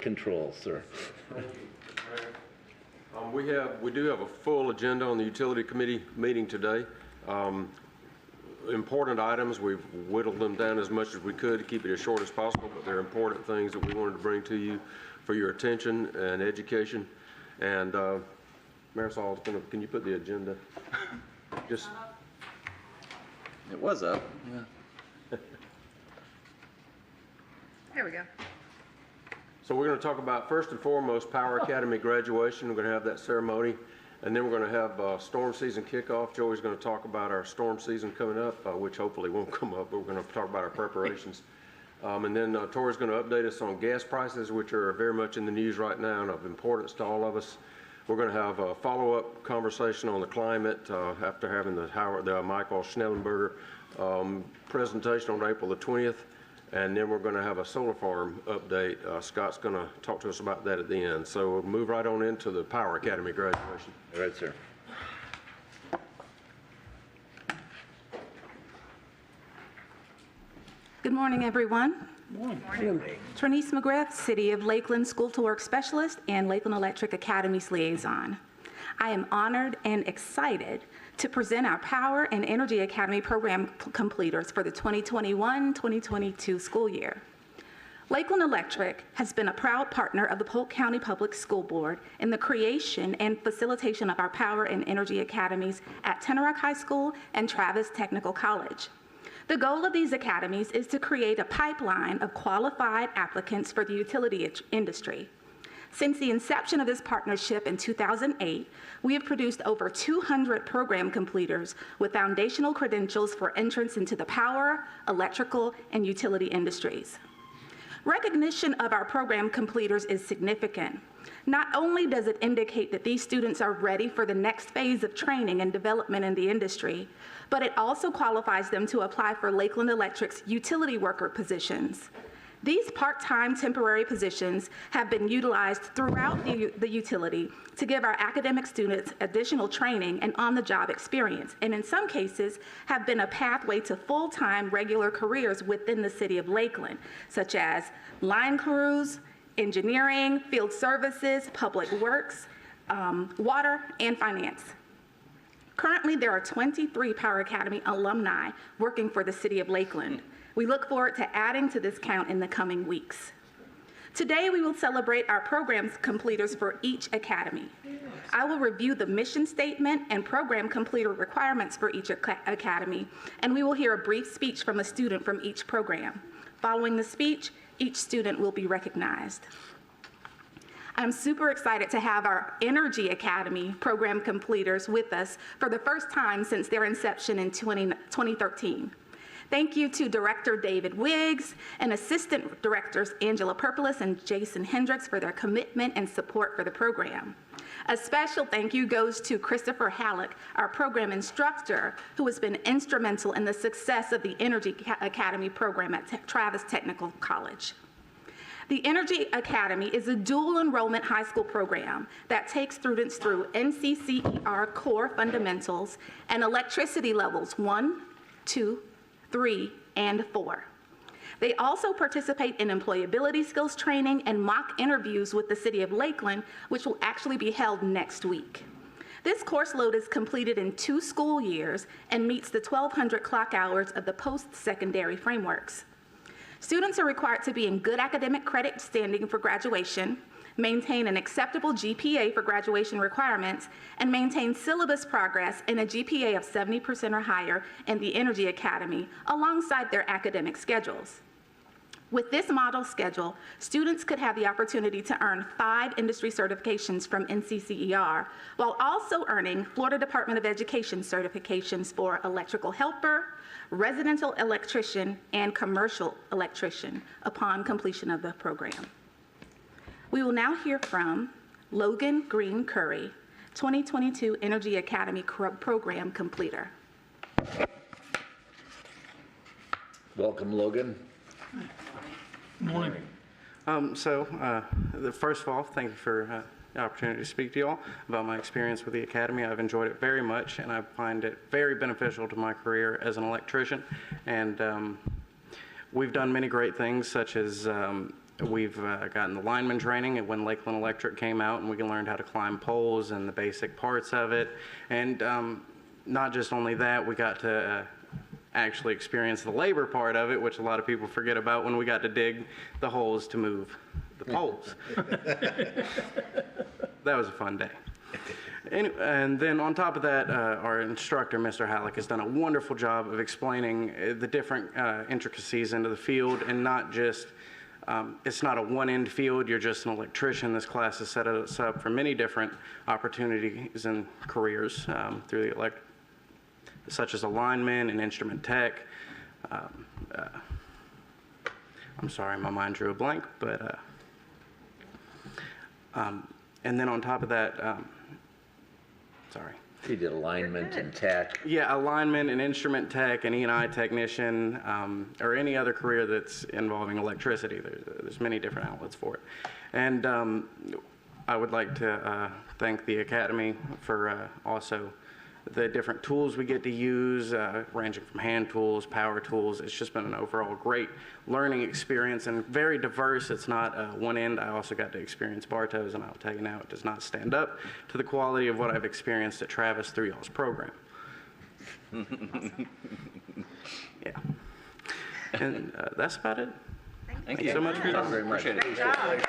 control, sir. We do have a full agenda on the utility committee meeting today. Important items, we've whittled them down as much as we could to keep it as short as possible, but they're important things that we wanted to bring to you for your attention and education. And Marisol, can you put the agenda? Just. It was up. Yeah. There we go. So we're going to talk about, first and foremost, Power Academy graduation. We're going to have that ceremony. And then we're going to have storm season kickoff. Joey's going to talk about our storm season coming up, which hopefully won't come up, but we're going to talk about our preparations. And then Tori's going to update us on gas prices, which are very much in the news right now and of importance to all of us. We're going to have a follow-up conversation on the climate after having the Michael Schnellenberger presentation on April the 20th. And then we're going to have a solar farm update. Scott's going to talk to us about that at the end. So we'll move right on into the Power Academy graduation. All right, sir. Good morning, everyone. Morning. Trinice McGriff, City of Lakeland School to Work Specialist and Lakeland Electric Academy's liaison. I am honored and excited to present our Power and Energy Academy program completers for the 2021-2022 school year. Lakeland Electric has been a proud partner of the Polk County Public School Board in the creation and facilitation of our Power and Energy Academies at Tenorock High School and Travis Technical College. The goal of these academies is to create a pipeline of qualified applicants for the utility industry. Since the inception of this partnership in 2008, we have produced over 200 program completers with foundational credentials for entrance into the power, electrical, and utility industries. Recognition of our program completers is significant. Not only does it indicate that these students are ready for the next phase of training and development in the industry, but it also qualifies them to apply for Lakeland Electric's utility worker positions. These part-time temporary positions have been utilized throughout the utility to give our academic students additional training and on-the-job experience, and in some cases have been a pathway to full-time regular careers within the city of Lakeland, such as line crews, engineering, field services, public works, water, and finance. Currently, there are 23 Power Academy alumni working for the city of Lakeland. We look forward to adding to this count in the coming weeks. Today, we will celebrate our programs completers for each academy. I will review the mission statement and program completer requirements for each academy, and we will hear a brief speech from a student from each program. Following the speech, each student will be recognized. I'm super excited to have our Energy Academy program completers with us for the first time since their inception in 2013. Thank you to Director David Wiggs and Assistant Directors Angela Perpolis and Jason Hendricks for their commitment and support for the program. A special thank you goes to Christopher Halleck, our program instructor, who has been instrumental in the success of the Energy Academy program at Travis Technical College. The Energy Academy is a dual enrollment high school program that takes students through NCCER core fundamentals and electricity levels 1, 2, 3, and 4. They also participate in employability skills training and mock interviews with the City of Lakeland, which will actually be held next week. This course load is completed in 2 school years and meets the 1,200 clock hours of the post-secondary frameworks. Students are required to be in good academic credit standing for graduation, maintain an acceptable GPA for graduation requirements, and maintain syllabus progress in a GPA of 70% or higher in the Energy Academy alongside their academic schedules. With this model schedule, students could have the opportunity to earn 5 industry certifications from NCCER, while also earning Florida Department of Education certifications for electrical helper, residential electrician, and commercial electrician upon completion of the program. We will now hear from Logan Green Curry, 2022 Energy Academy program completer. Welcome, Logan. Good morning. First of all, thank you for the opportunity to speak to you all about my experience with the Academy. I've enjoyed it very much, and I find it very beneficial to my career as an electrician. And we've done many great things, such as We've gotten the lineman training when Lakeland Electric came out, and we learned how to climb poles and the basic parts of it. And not just only that, we got to actually experience the labor part of it, which a lot of people forget about when we got to dig the holes to move the poles. That was a fun day. And then on top of that, our instructor, Mr. Halleck, has done a wonderful job of explaining the different intricacies into the field, and not just, it's not a one-end field, you're just an electrician. This class has set us up for many different opportunities and careers through the such as a lineman and instrument tech. I'm sorry, my mind drew a blank, but, and then on top of that, sorry. He did alignment and tech. Yeah, alignment and instrument tech and E&I technician, or any other career that's involving electricity. There's many different outlets for it. And I would like to thank the Academy for also the different tools we get to use, ranging from hand tools, power tools. It's just been an overall great learning experience and very diverse. It's not one end. I also got to experience Barto's, and I'll tell you now, it does not stand up to the quality of what I've experienced at Travis through y'all's program. Yeah. And that's about it. Thank you so much for your time. Very much. Appreciate it. Great job.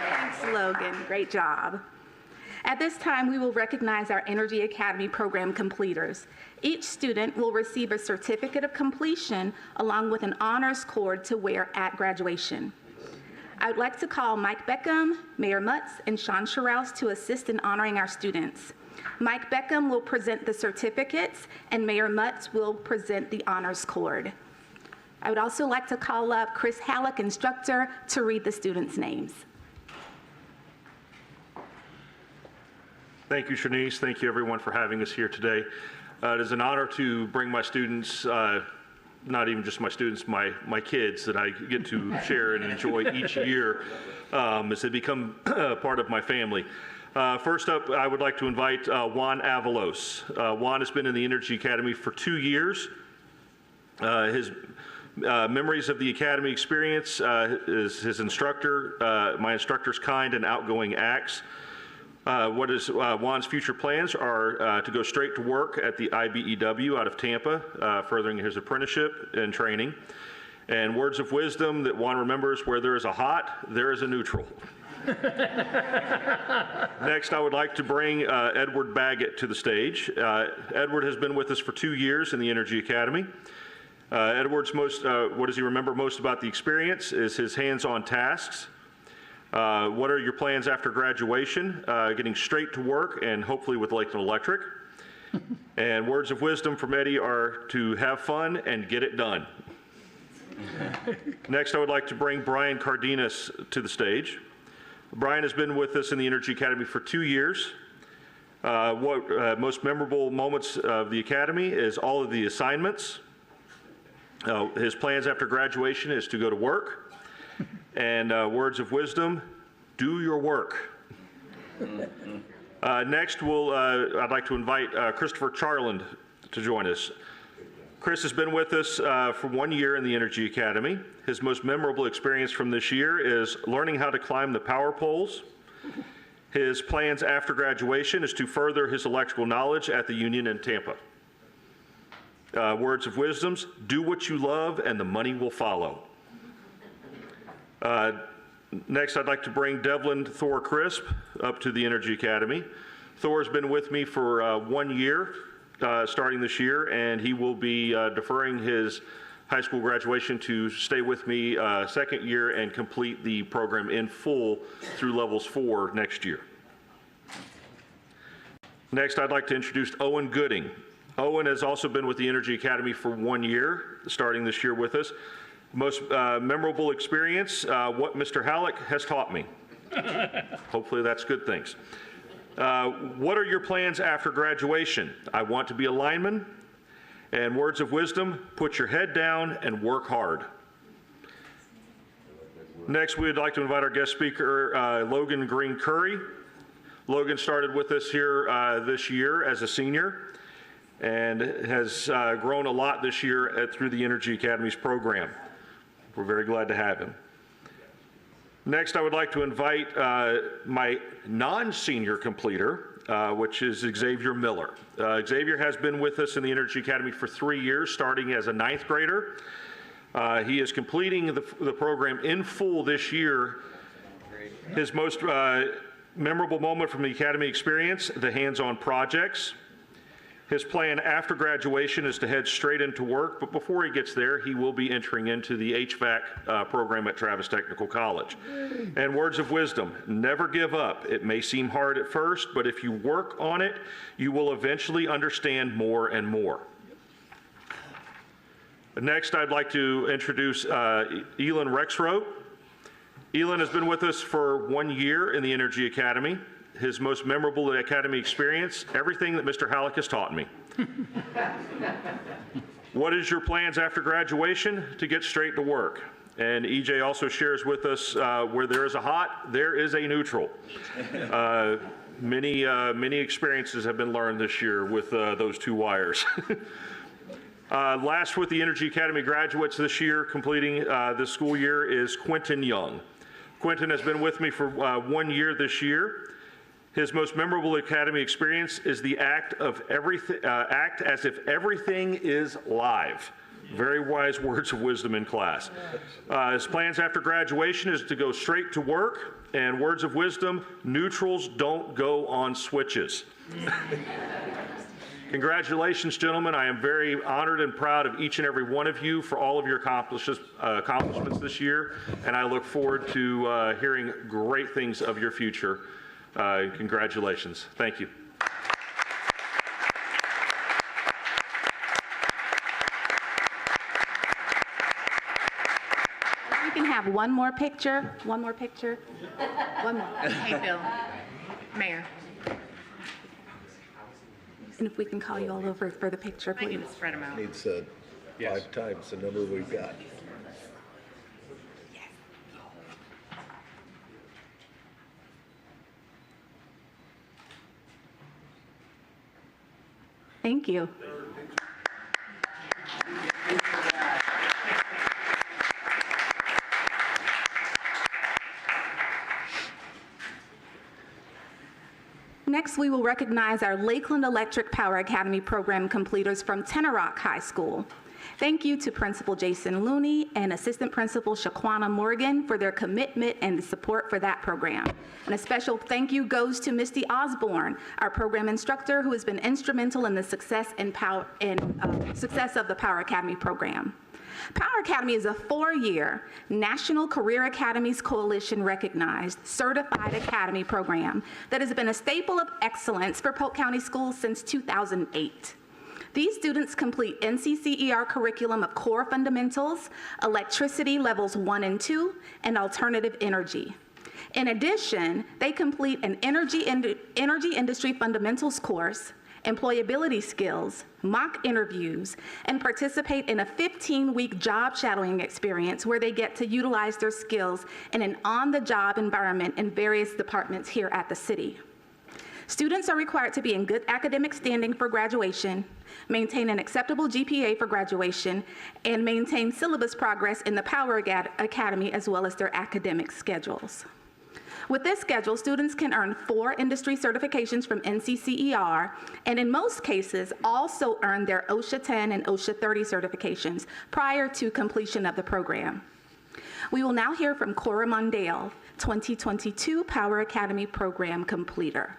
Thanks, Logan. Great job. At this time, we will recognize our Energy Academy program completers. Each student will receive a certificate of completion along with an honors cord to wear at graduation. I would like to call Mike Beckham, Mayor Mutz, and Sean Sherrouse to assist in honoring our students. Mike Beckham will present the certificates, and Mayor Mutz will present the honors cord. I would also like to call up Chris Halleck, instructor, to read the students' names. Thank you, Shanice. Thank you, everyone, for having us here today. It is an honor to bring my students, not even just my students, my kids that I get to share and enjoy each year as they become part of my family. First up, I would like to invite Juan Avalos. Juan has been in the Energy Academy for 2 years. His memories of the Academy experience is his instructor, my instructor's kind and outgoing acts. Juan's future plans are to go straight to work at the IBEW out of Tampa, furthering his apprenticeship and training. And words of wisdom that Juan remembers: where there is a hot, there is a neutral. Next, I would like to bring Edward Baggett to the stage. Edward has been with us for 2 years in the Energy Academy. Edward's what does he remember most about the experience is his hands-on tasks. What are your plans after graduation? Getting straight to work, and hopefully with Lakeland Electric. And words of wisdom from Eddie are to have fun and get it done. Next, I would like to bring Brian Cardenas to the stage. Brian has been with us in the Energy Academy for 2 years. Most memorable moments of the Academy is all of the assignments. His plans after graduation is to go to work. And words of wisdom: do your work. Next, I'd like to invite Christopher Charland to join us. Chris has been with us for 1 year in the Energy Academy. His most memorable experience from this year is learning how to climb the power poles. His plans after graduation is to further his electrical knowledge at the Union in Tampa. Words of wisdoms: do what you love and the money will follow. Next, I'd like to bring Devlin Thor Crisp up to the Energy Academy. Thor has been with me for 1 year, starting this year, and he will be deferring his high school graduation to stay with me second year and complete the program in full through levels 4 next year. Next, I'd like to introduce Owen Gooding. Owen has also been with the Energy Academy for 1 year, starting this year with us. Most memorable experience, what Mr. Halleck has taught me. Hopefully that's good things. What are your plans after graduation? I want to be a lineman. And words of wisdom: put your head down and work hard. Next, we would like to invite our guest speaker, Logan Green Curry. Logan started with us here this year as a senior. and has grown a lot this year through the Energy Academies program. We're very glad to have him. Next, I would like to invite my non-senior completer, which is Xavier Miller. Xavier has been with us in the Energy Academy for 3 years, starting as a 9th grader. He is completing the program in full this year. His most memorable moment from the Academy experience, the hands-on projects. His plan after graduation is to head straight into work, but before he gets there, he will be entering into the HVAC program at Travis Technical College. And words of wisdom, never give up. It may seem hard at first, but if you work on it, you will eventually understand more and more. Next, I'd like to introduce Elon Rexrow. Elon has been with us for 1 year in the Energy Academy. His most memorable Academy experience, everything that Mr. Halleck has taught me. What is your plans after graduation? To get straight to work. And EJ also shares with us where there is a hot, there is a neutral. Many experiences have been learned this year with those 2 wires. Last with the Energy Academy graduates this year, completing this school year, is Quentin Young. Quentin has been with me for 1 year this year. His most memorable Academy experience is the act as if everything is live. Very wise words of wisdom in class. His plans after graduation is to go straight to work, and words of wisdom, neutrals don't go on switches. Congratulations, gentlemen. I am very honored and proud of each and every one of you for all of your accomplishments this year, and I look forward to hearing great things of your future. Congratulations. Thank you. We can have one more picture. One more. Hey, Bill. Mayor. And if we can call you all over for the picture, I need please. to spread them out. Needs 5 times the number we've got. Thank you. Next, we will recognize our Lakeland Electric Power Academy program completers from Tenorock High School. Thank you to Principal Jason Looney and Assistant Principal Shaquana Morgan for their commitment and support for that program. And a special thank you goes to Misty Osborne, our program instructor, who has been instrumental in the success of the Power Academy program. Power Academy is a 4-year National Career Academies Coalition recognized certified academy program that has been a staple of excellence for Polk County schools since 2008. These students complete NCCER curriculum of core fundamentals, electricity levels 1 and 2, and alternative energy. In addition, they complete an energy industry fundamentals course, employability skills, mock interviews, and participate in a 15-week job shadowing experience where they get to utilize their skills in an on-the-job environment in various departments here at the city. Students are required to be in good academic standing for graduation, maintain an acceptable GPA for graduation, and maintain syllabus progress in the Power Academy as well as their academic schedules. With this schedule, students can earn 4 industry certifications from NCCER, and in most cases, also earn their OSHA 10 and OSHA 30 certifications prior to completion of the program. We will now hear from Cora Mondale, 2022 Power Academy program completer.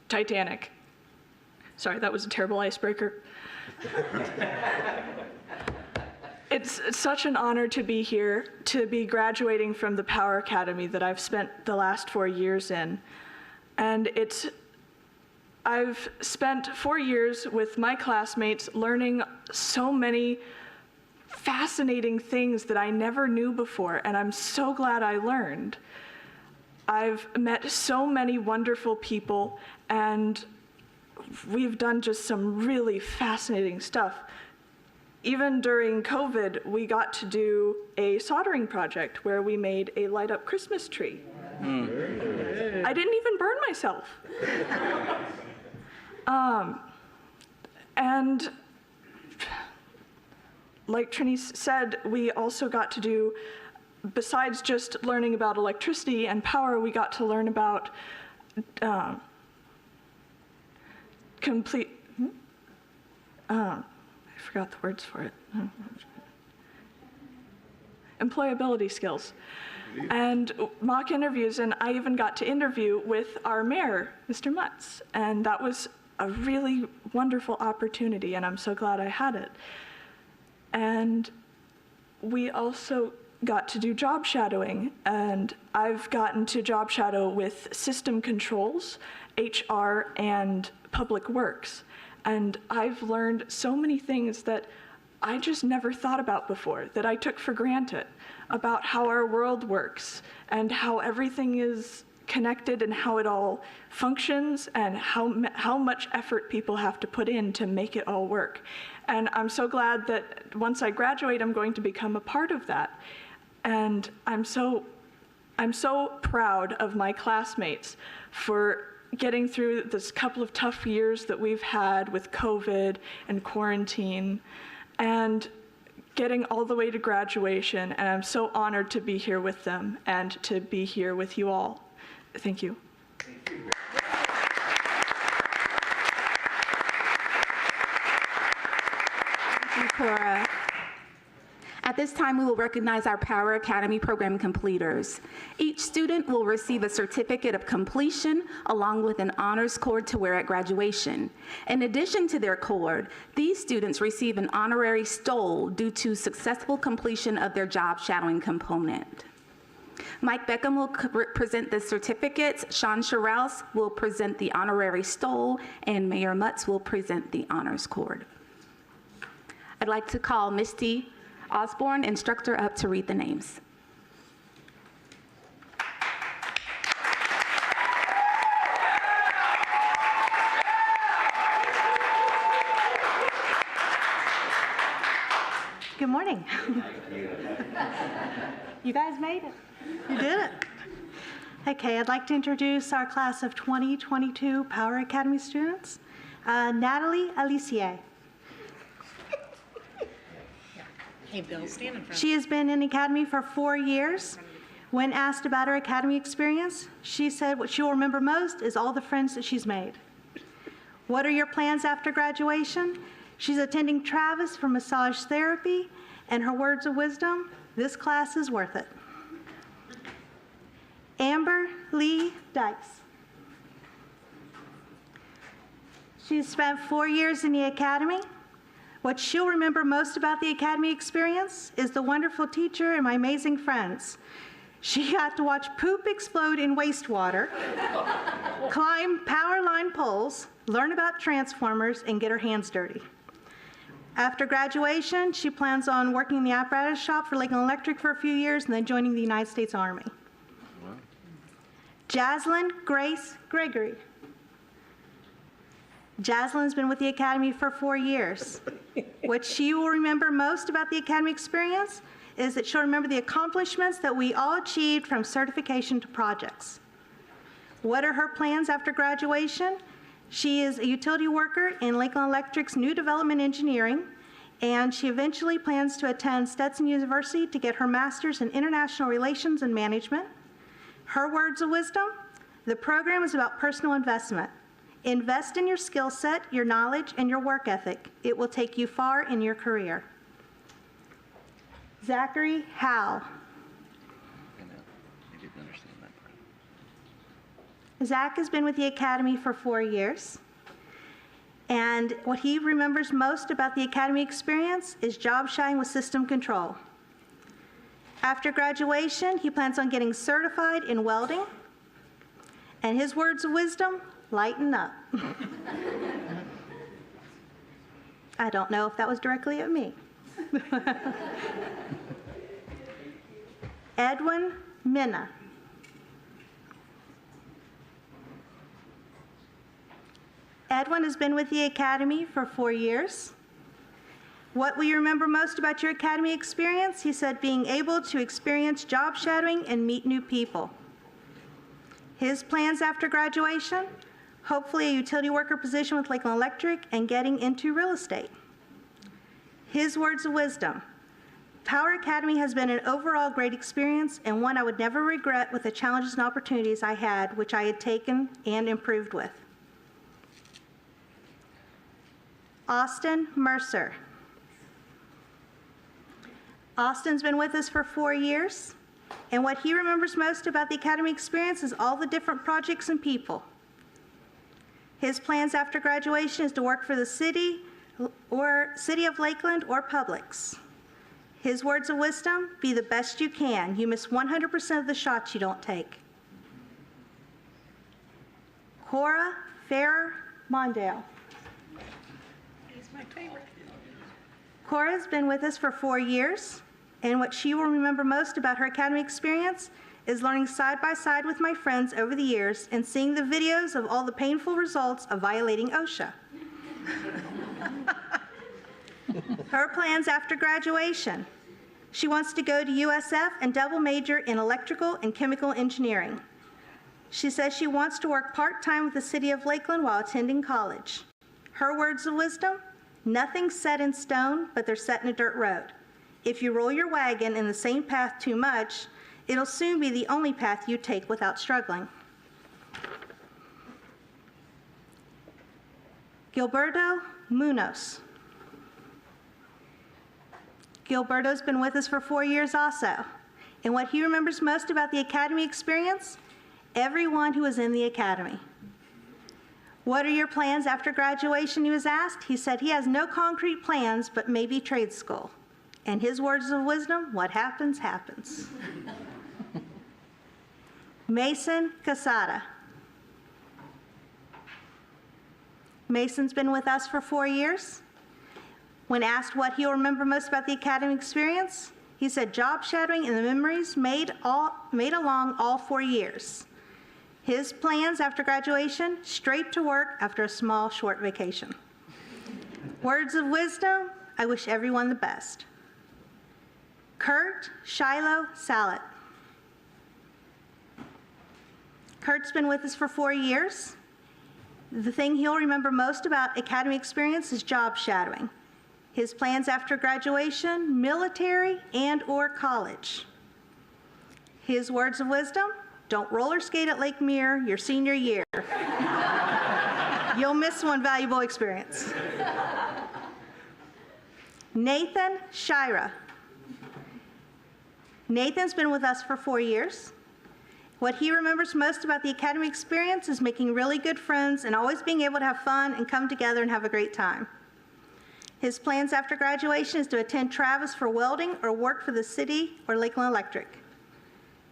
Titanic. Sorry, that was a terrible icebreaker. It's such an honor to be here, to be graduating from the Power Academy that I've spent the last 4 years in. And I've spent 4 years with my classmates learning so many fascinating things that I never knew before, and I'm so glad I learned. I've met so many wonderful people, and we've done just some really fascinating stuff. Even during COVID, we got to do a soldering project where we made a light-up Christmas tree. I didn't even burn myself. And like Trini said, we also got to do, besides just learning about electricity and power, we got to learn about I forgot the words for it. Employability skills. And mock interviews, and I even got to interview with our mayor, Mr. Mutz, and that was a really wonderful opportunity, and I'm so glad I had it. And we also got to do job shadowing, and I've gotten to job shadow with system controls, HR, and public works. And I've learned so many things that I just never thought about before, that I took for granted, about how our world works and how everything is connected and how it all functions and how much effort people have to put in to make it all work. And I'm so glad that once I graduate, I'm going to become a part of that. And I'm so proud of my classmates for getting through this couple of tough years that we've had with COVID and quarantine, and getting all the way to graduation, and I'm so honored to be here with them and to be here with you all. Thank you. Thank you, Cora. At this time, we will recognize our Power Academy program completers. Each student will receive a certificate of completion along with an honors cord to wear at graduation. In addition to their cord, these students receive an honorary stole due to successful completion of their job shadowing component. Mike Beckham will present the certificates, Sean Sherrouse will present the honorary stole, and Mayor Mutz will present the honors cord. I'd like to call Misty Osborne, instructor, up to read the names. Good morning. You guys made it. You did it. Okay, I'd like to introduce our class of 2022 Power Academy students. Natalie Alicier. Hey, Bill, stand in front. She has been in the academy for 4 years. When asked about her academy experience, she said what she'll remember most is all the friends that she's made. What are your plans after graduation? She's attending Travis for massage therapy, and her words of wisdom, this class is worth it. Amber Lee Dykes. She's spent 4 years in the academy. What she'll remember most about the academy experience is the wonderful teacher and my amazing friends. She got to watch poop explode in wastewater, climb power line poles, learn about transformers, and get her hands dirty. After graduation, she plans on working in the apparatus shop for Lakeland Electric for a few years and then joining the United States Army. Wow. Jaslyn Grace Gregory. Jaslyn's been with the Academy for 4 years. What she will remember most about the Academy experience is that she'll remember the accomplishments that we all achieved from certification to projects. What are her plans after graduation? She is a utility worker in Lakeland Electric's new development engineering, and she eventually plans to attend Stetson University to get her master's in international relations and management. Her words of wisdom, the program is about personal investment. Invest in your skill set, your knowledge, and your work ethic. It will take you far in your career. Zachary Howe. I didn't understand that part. Zach has been with the Academy for 4 years. And what he remembers most about the Academy experience is job shadowing with system control. After graduation, he plans on getting certified in welding. And his words of wisdom, lighten up. I don't know if that was directly at me. Edwin Minna. Edwin has been with the Academy for 4 years. What will you remember most about your Academy experience? He said being able to experience job shadowing and meet new people. His plans after graduation, hopefully a utility worker position with Lakeland Electric and getting into real estate. His words of wisdom, Power Academy has been an overall great experience and one I would never regret with the challenges and opportunities I had, which I had taken and improved with. Austin Mercer. Austin's been with us for 4 years, and what he remembers most about the Academy experience is all the different projects and people. His plans after graduation is to work for the city of Lakeland or Publix. His words of wisdom, be the best you can. You miss 100% of the shots you don't take. Cora Farrer Mondale. He's my favorite. Cora's been with us for 4 years, and what she will remember most about her Academy experience is learning side by side with my friends over the years and seeing the videos of all the painful results of violating OSHA. Her plans after graduation. She wants to go to USF and double major in electrical and chemical engineering. She says she wants to work part-time with the city of Lakeland while attending college. Her words of wisdom, nothing's set in stone, but they're set in a dirt road. If you roll your wagon in the same path too much, it'll soon be the only path you take without struggling. Gilberto Munoz. Gilberto's been with us for 4 years also. And what he remembers most about the Academy experience? Everyone who was in the Academy. What are your plans after graduation, he was asked? He said he has no concrete plans, but maybe trade school. And his words of wisdom, what happens, happens. Mason Casada. Mason's been with us for 4 years. When asked what he'll remember most about the Academy experience, he said job shadowing and the memories made along all 4 years. His plans after graduation, straight to work after a small, short vacation. Words of wisdom, I wish everyone the best. Kurt Shiloh Salet. Kurt's been with us for 4 years. The thing he'll remember most about Academy experience is job shadowing. His plans after graduation, military and/or college. His words of wisdom, don't roller skate at Lake Mirror your senior year. You'll miss one valuable experience. Nathan Shira. Nathan's been with us for 4 years. What he remembers most about the Academy experience is making really good friends and always being able to have fun and come together and have a great time. His plans after graduation is to attend Travis for welding or work for the city or Lakeland Electric.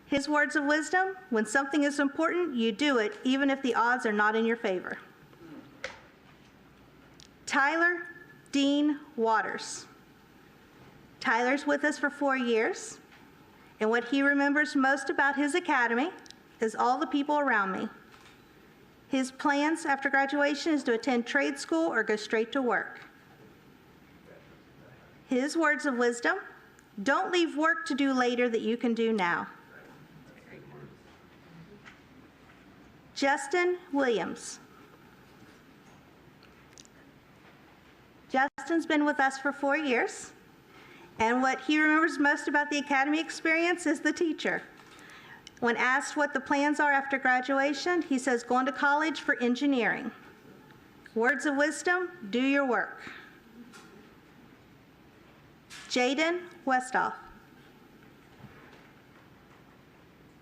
His words of wisdom, when something is important, you do it, even if the odds are not in your favor. Tyler Dean Waters. Tyler's with us for 4 years, and what he remembers most about his Academy is all the people around me. His plans after graduation is to attend trade school or go straight to work. His words of wisdom, don't leave work to do later that you can do now. Justin Williams. Justin's been with us for 4 years, and what he remembers most about the Academy experience is the teacher. When asked what the plans are after graduation, he says going to college for engineering. Words of wisdom, do your work. Jaden Westhoff.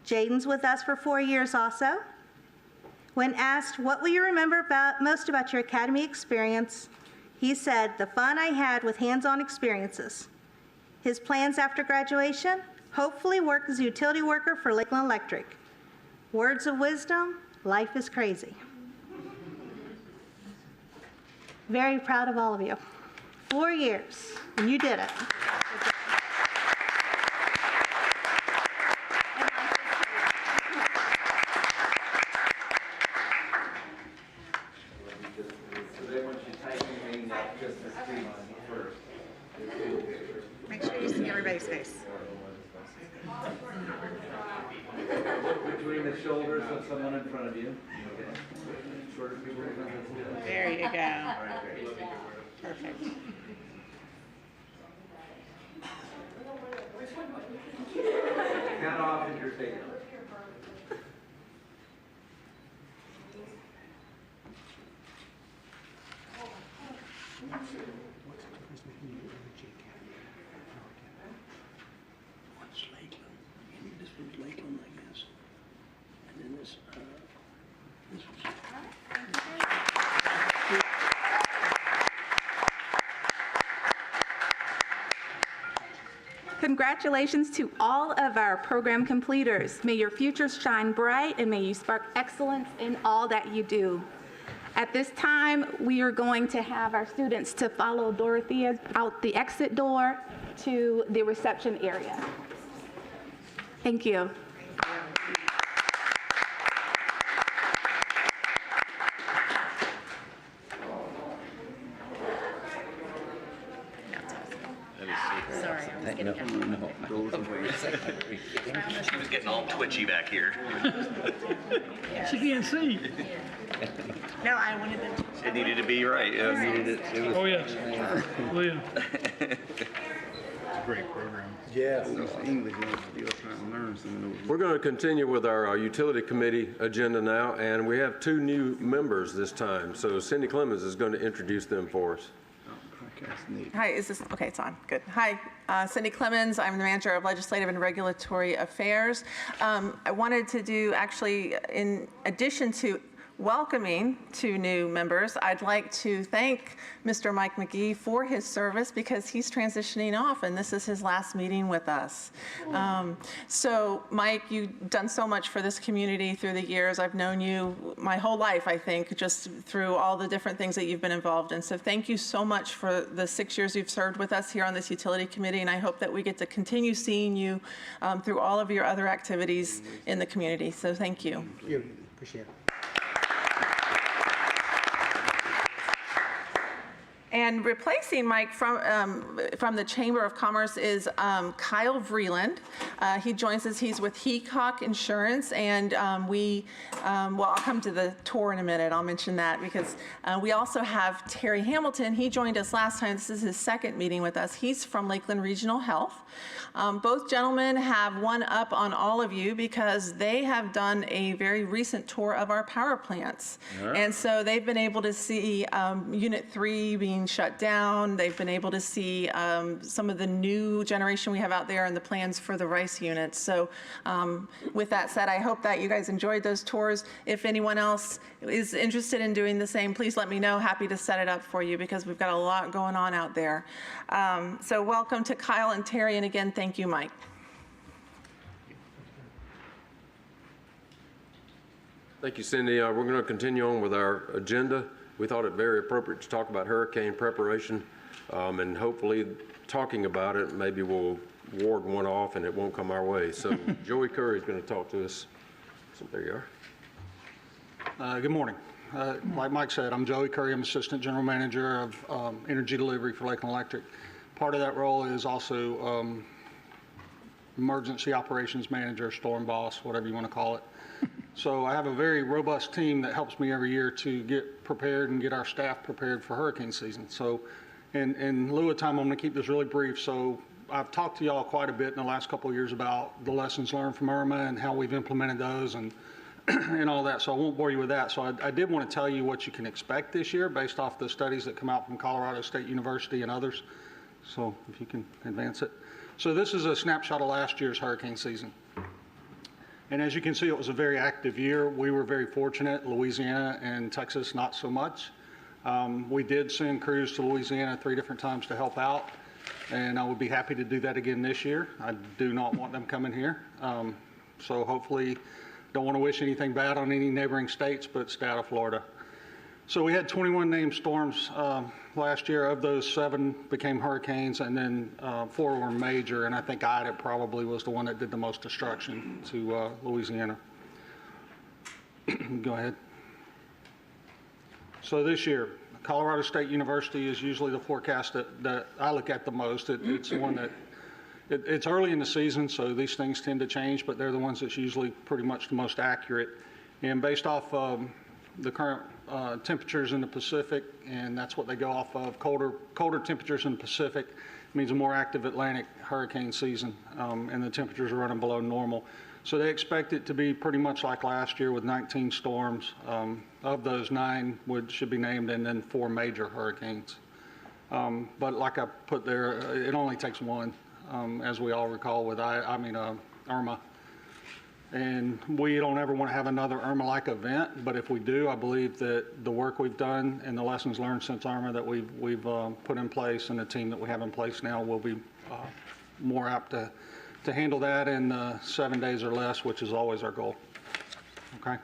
Jaden's with us for 4 years also. When asked, what will you remember most about your Academy experience, he said, the fun I had with hands-on experiences. His plans after graduation, hopefully work as a utility worker for Lakeland Electric. Words of wisdom, life is crazy. Very proud of all of you. 4 years, and you did it. Make sure you see everybody's face. Between the shoulders of someone in front of you. Okay. Shorter people. There you go. Perfect. Count off if you're taking it. What's Lakeland? This was Lakeland, I guess. And then this was. Congratulations to all of our program completers. May your futures shine bright and may you spark excellence in all that you do. At this time, we are going to have our students to follow Dorothea out the exit door to the reception area. Thank you. Sorry, I was getting She was getting all twitchy back here. She can't see. No, I wanted them to. It needed to be right. Yeah, it needed it. It was. Oh, yeah. Oh, yeah. Yeah. We're going to continue with our utility committee agenda now, and we have 2 new members this time. So Cindy Clemens is going to introduce them for us. Hi, is this, okay, it's on, good. Hi, Cindy Clemens, I'm the Manager of Legislative and Regulatory Affairs. I wanted to do, actually, in addition to welcoming 2 new members, I'd like to thank Mr. Mike McGee for his service because he's transitioning off and this is his last meeting with us. So Mike, you've done so much for this community through the years. I've known you my whole life, I think, just through all the different things that you've been involved in. So thank you so much for the 6 years you've served with us here on this utility committee, and I hope that we get to continue seeing you through all of your other activities in the community. So thank you. Appreciate it. And replacing Mike from the Chamber of Commerce is Kyle Vreeland. He joins us. He's with Heacock Insurance, and well, I'll come to the tour in a minute. I'll mention that because we also have Terry Hamilton. He joined us last time. This is his second meeting with us. He's from Lakeland Regional Health. Both gentlemen have one up on all of you because they have done a very recent tour of our power plants. And so they've been able to see Unit 3 being shut down. They've been able to see some of the new generation we have out there and the plans for the RICE units. So with that said, I hope that you guys enjoyed those tours. If anyone else is interested in doing the same, please let me know. Happy to set it up for you because we've got a lot going on out there. So welcome to Kyle and Terry, and again, thank you, Mike. Thank you, Cindy. We're going to continue on with our agenda. We thought it very appropriate to talk about hurricane preparation, and hopefully talking about it, maybe we'll ward one off and it won't come our way. So Joey Curry is going to talk to us. So there you are. Good morning. Like Mike said, I'm Joey Curry. I'm Assistant General Manager of Energy Delivery for Lakeland Electric. Part of that role is also Emergency Operations Manager, Storm Boss, whatever you want to call it. So I have a very robust team that helps me every year to get prepared and get our staff prepared for hurricane season. So in lieu of time, I'm going to keep this really brief. So I've talked to y'all quite a bit in the last couple of years about the lessons learned from Irma and how we've implemented those and and all that, so I won't bore you with that. So I did want to tell you what you can expect this year based off the studies that come out from Colorado State University and others. So if you can advance it. So this is a snapshot of last year's hurricane season. And as you can see, it was a very active year. We were very fortunate. Louisiana and Texas, not so much. We did send crews to Louisiana 3 different times to help out, and I would be happy to do that again this year. I do not want them coming here. So hopefully, don't want to wish anything bad on any neighboring states, but stay out of Florida. So we had 21 named storms last year. Of those, 7 became hurricanes, and then 4 were major, and I think Ida probably was the one that did the most destruction to Louisiana. Go ahead. So this year, Colorado State University is usually the forecast that I look at the most. It's the one that It's early in the season, so these things tend to change, but they're the ones that's usually pretty much the most accurate. And based off the current temperatures in the Pacific, and that's what they go off of, colder temperatures in the Pacific means a more active Atlantic hurricane season, and the temperatures are running below normal. So they expect it to be pretty much like last year with 19 storms. Of those, 9 should be named, and then 4 major hurricanes. But like I put there, it only takes one, as we all recall with Irma. And we don't ever want to have another Irma-like event, but if we do, I believe that the work we've done and the lessons learned since Irma that we've put in place, and the team that we have in place now will be more apt to handle that in 7 days or less, which is always our goal. Okay?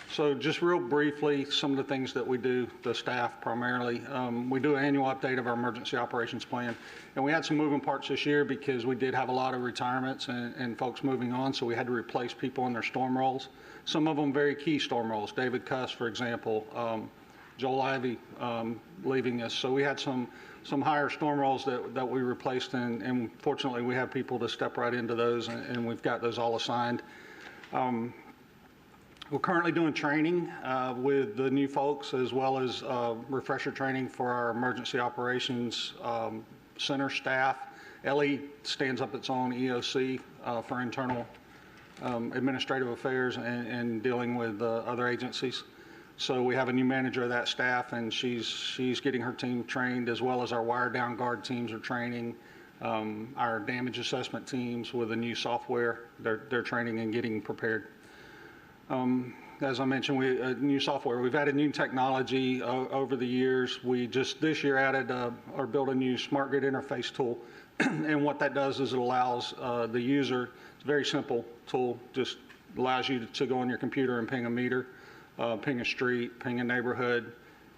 So just real briefly, some of the things that we do, the staff primarily. We do an annual update of our emergency operations plan. And we had some moving parts this year because we did have a lot of retirements and folks moving on, so we had to replace people in their storm roles. Some of them very key storm roles. David Cuss, for example, Joel Ivey leaving us. So we had some higher storm roles that we replaced, and fortunately we have people to step right into those, and we've got those all assigned. We're currently doing training with the new folks, as well as refresher training for our emergency operations center staff. LE stands up its own EOC for internal administrative affairs and dealing with other agencies. So we have a new manager of that staff, and she's getting her team trained, as well as our wire down guard teams are training. Our damage assessment teams with the new software, they're training and getting prepared. As I mentioned, new software. We've added new technology over the years. We just this year added or built a new smart grid interface tool. And what that does is it allows the user, it's a very simple tool, just allows you to go on your computer and ping a meter, ping a street, ping a neighborhood,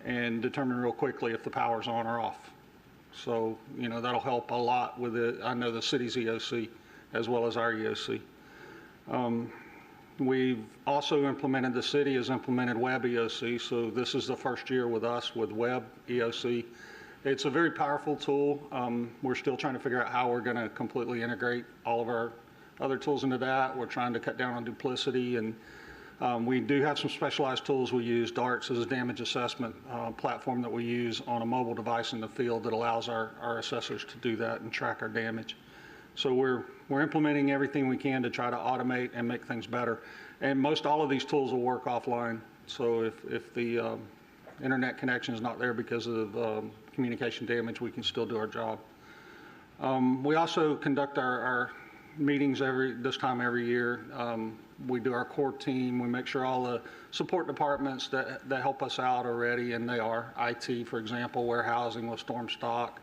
and determine real quickly if the power's on or off. So, that'll help a lot with I know the city's EOC as well as our EOC. We've also implemented, the city has implemented web EOC, so this is the first year with us with web EOC. It's a very powerful tool. We're still trying to figure out how we're going to completely integrate all of our other tools into that. We're trying to cut down on duplicity, and we do have some specialized tools we use. DARTS is a damage assessment platform that we use on a mobile device in the field that allows our assessors to do that and track our damage. So we're implementing everything we can to try to automate and make things better. And most all of these tools will work offline. So if the internet connection is not there because of communication damage, we can still do our job. We also conduct our meetings this time every year. We do our core team. We make sure all the support departments that help us out are ready, and they are. IT, for example, warehousing with Storm Stock,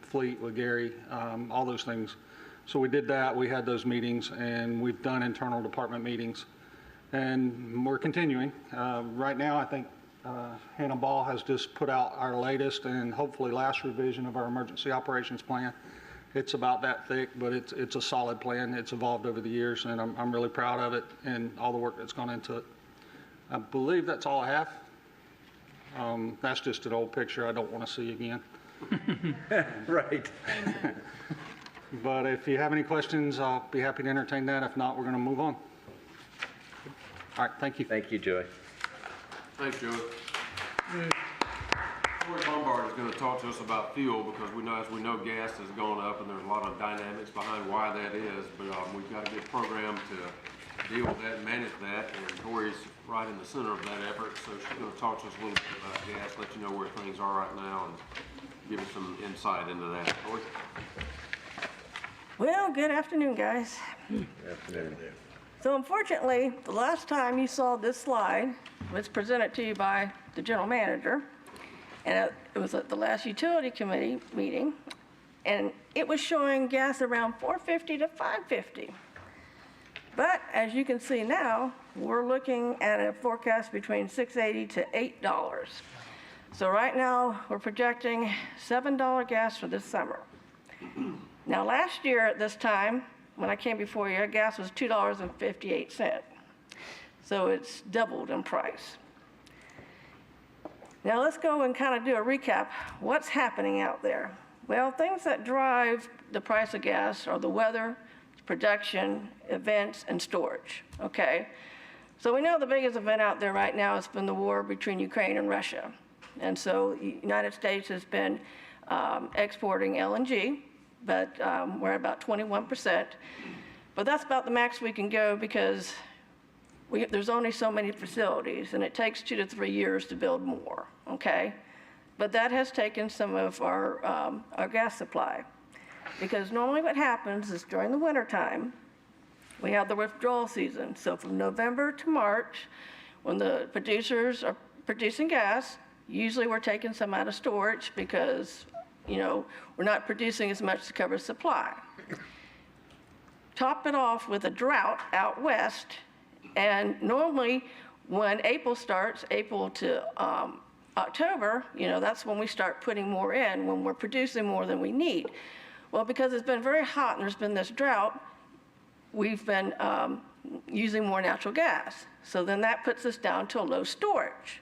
fleet with Gary, all those things. So we did that. We had those meetings, and we've done internal department meetings, and we're continuing. Right now, I think Hannah Ball has just put out our latest and hopefully last revision of our emergency operations plan. It's about that thick, but it's a solid plan. It's evolved over the years, and I'm really proud of it and all the work that's gone into it. I believe that's all I have. That's just an old picture I don't want to see again. Right. But if you have any questions, I'll be happy to entertain that. If not, we're going to move on. All right, thank you. Thank you, Joey. Thanks, Joey. Corey Lombard is going to talk to us about fuel, because as we know, gas has gone up, and there's a lot of dynamics behind why that is. But we've got a good program to deal with that and manage that. And Corey's right in the center of that effort, so she's going to talk to us a little bit about gas, let you know where things are right now, and give us some insight into that. Corey? Well, good afternoon, guys. Good afternoon. So unfortunately, the last time you saw this slide was presented to you by the general manager, and it was at the last utility committee meeting, and it was showing gas around $4.50 to $5.50. But as you can see now, we're looking at a forecast between $6.80 to $8. So right now, we're projecting $7 gas for this summer. Now, last year at this time, when I came before you, gas was $2.58. So it's doubled in price. Now let's go and kind of do a recap. What's happening out there? Well, things that drive the price of gas are the weather, production, events, and storage, okay? So we know the biggest event out there right now has been the war between Ukraine and Russia. And so the United States has been exporting LNG, but we're at about 21%. But that's about the max we can go because there's only so many facilities, and it takes 2 to 3 years to build more, okay? But that has taken some of our gas supply. Because normally what happens is during the wintertime, we have the withdrawal season. So from November to March, when the producers are producing gas, usually we're taking some out of storage because, you know, we're not producing as much to cover supply. Top it off with a drought out west, and normally when April starts, April to October, you know, that's when we start putting more in, when we're producing more than we need. Well, because it's been very hot and there's been this drought, we've been using more natural gas. So then that puts us down to a low storage.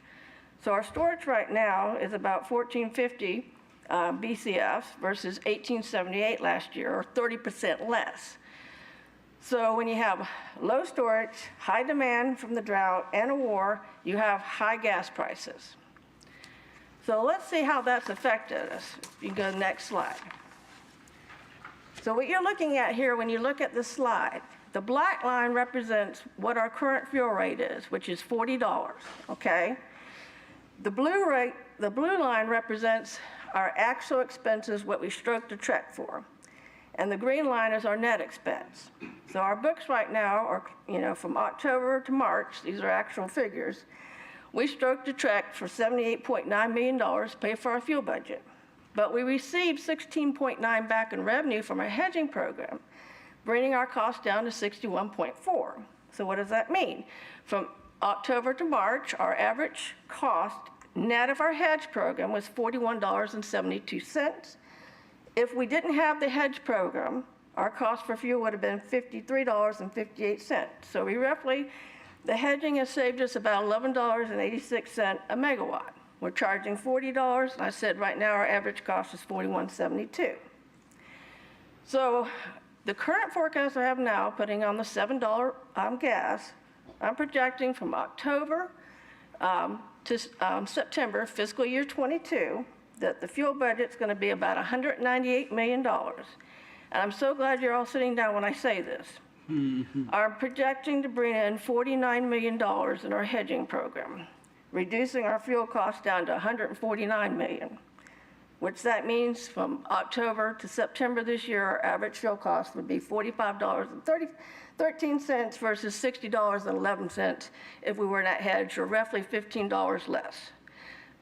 So our storage right now is about 1450 BCF versus 1878 last year, or 30% less. So when you have low storage, high demand from the drought, and a war, you have high gas prices. So let's see how that's affected us. You can go to the next slide. So what you're looking at here, when you look at the slide, the black line represents what our current fuel rate is, which is $40, okay? The blue line represents our actual expenses, what we stroke the check for. And the green line is our net expense. So our books right now are, you know, from October to March, these are actual figures. We stroked a check for $78.9 million to pay for our fuel budget. But we received 16.9 back in revenue from our hedging program, bringing our cost down to 61.4. So what does that mean? From October to March, our average cost net of our hedge program was $41.72. If we didn't have the hedge program, our cost for fuel would have been $53.58. So the hedging has saved us about $11.86 a megawatt. We're charging $40, and I said right now our average cost is $41.72. So the current forecast I have now, putting on the $7 gas, I'm projecting from October to September, fiscal year 22, that the fuel budget's going to be about $198 million. And I'm so glad you're all sitting down when I say this. I'm projecting to bring in $49 million in our hedging program, reducing our fuel costs down to $149 million, which that means from October to September this year, our average fuel cost would be $45.13 versus $60.11 if we were not hedged, or roughly $15 less.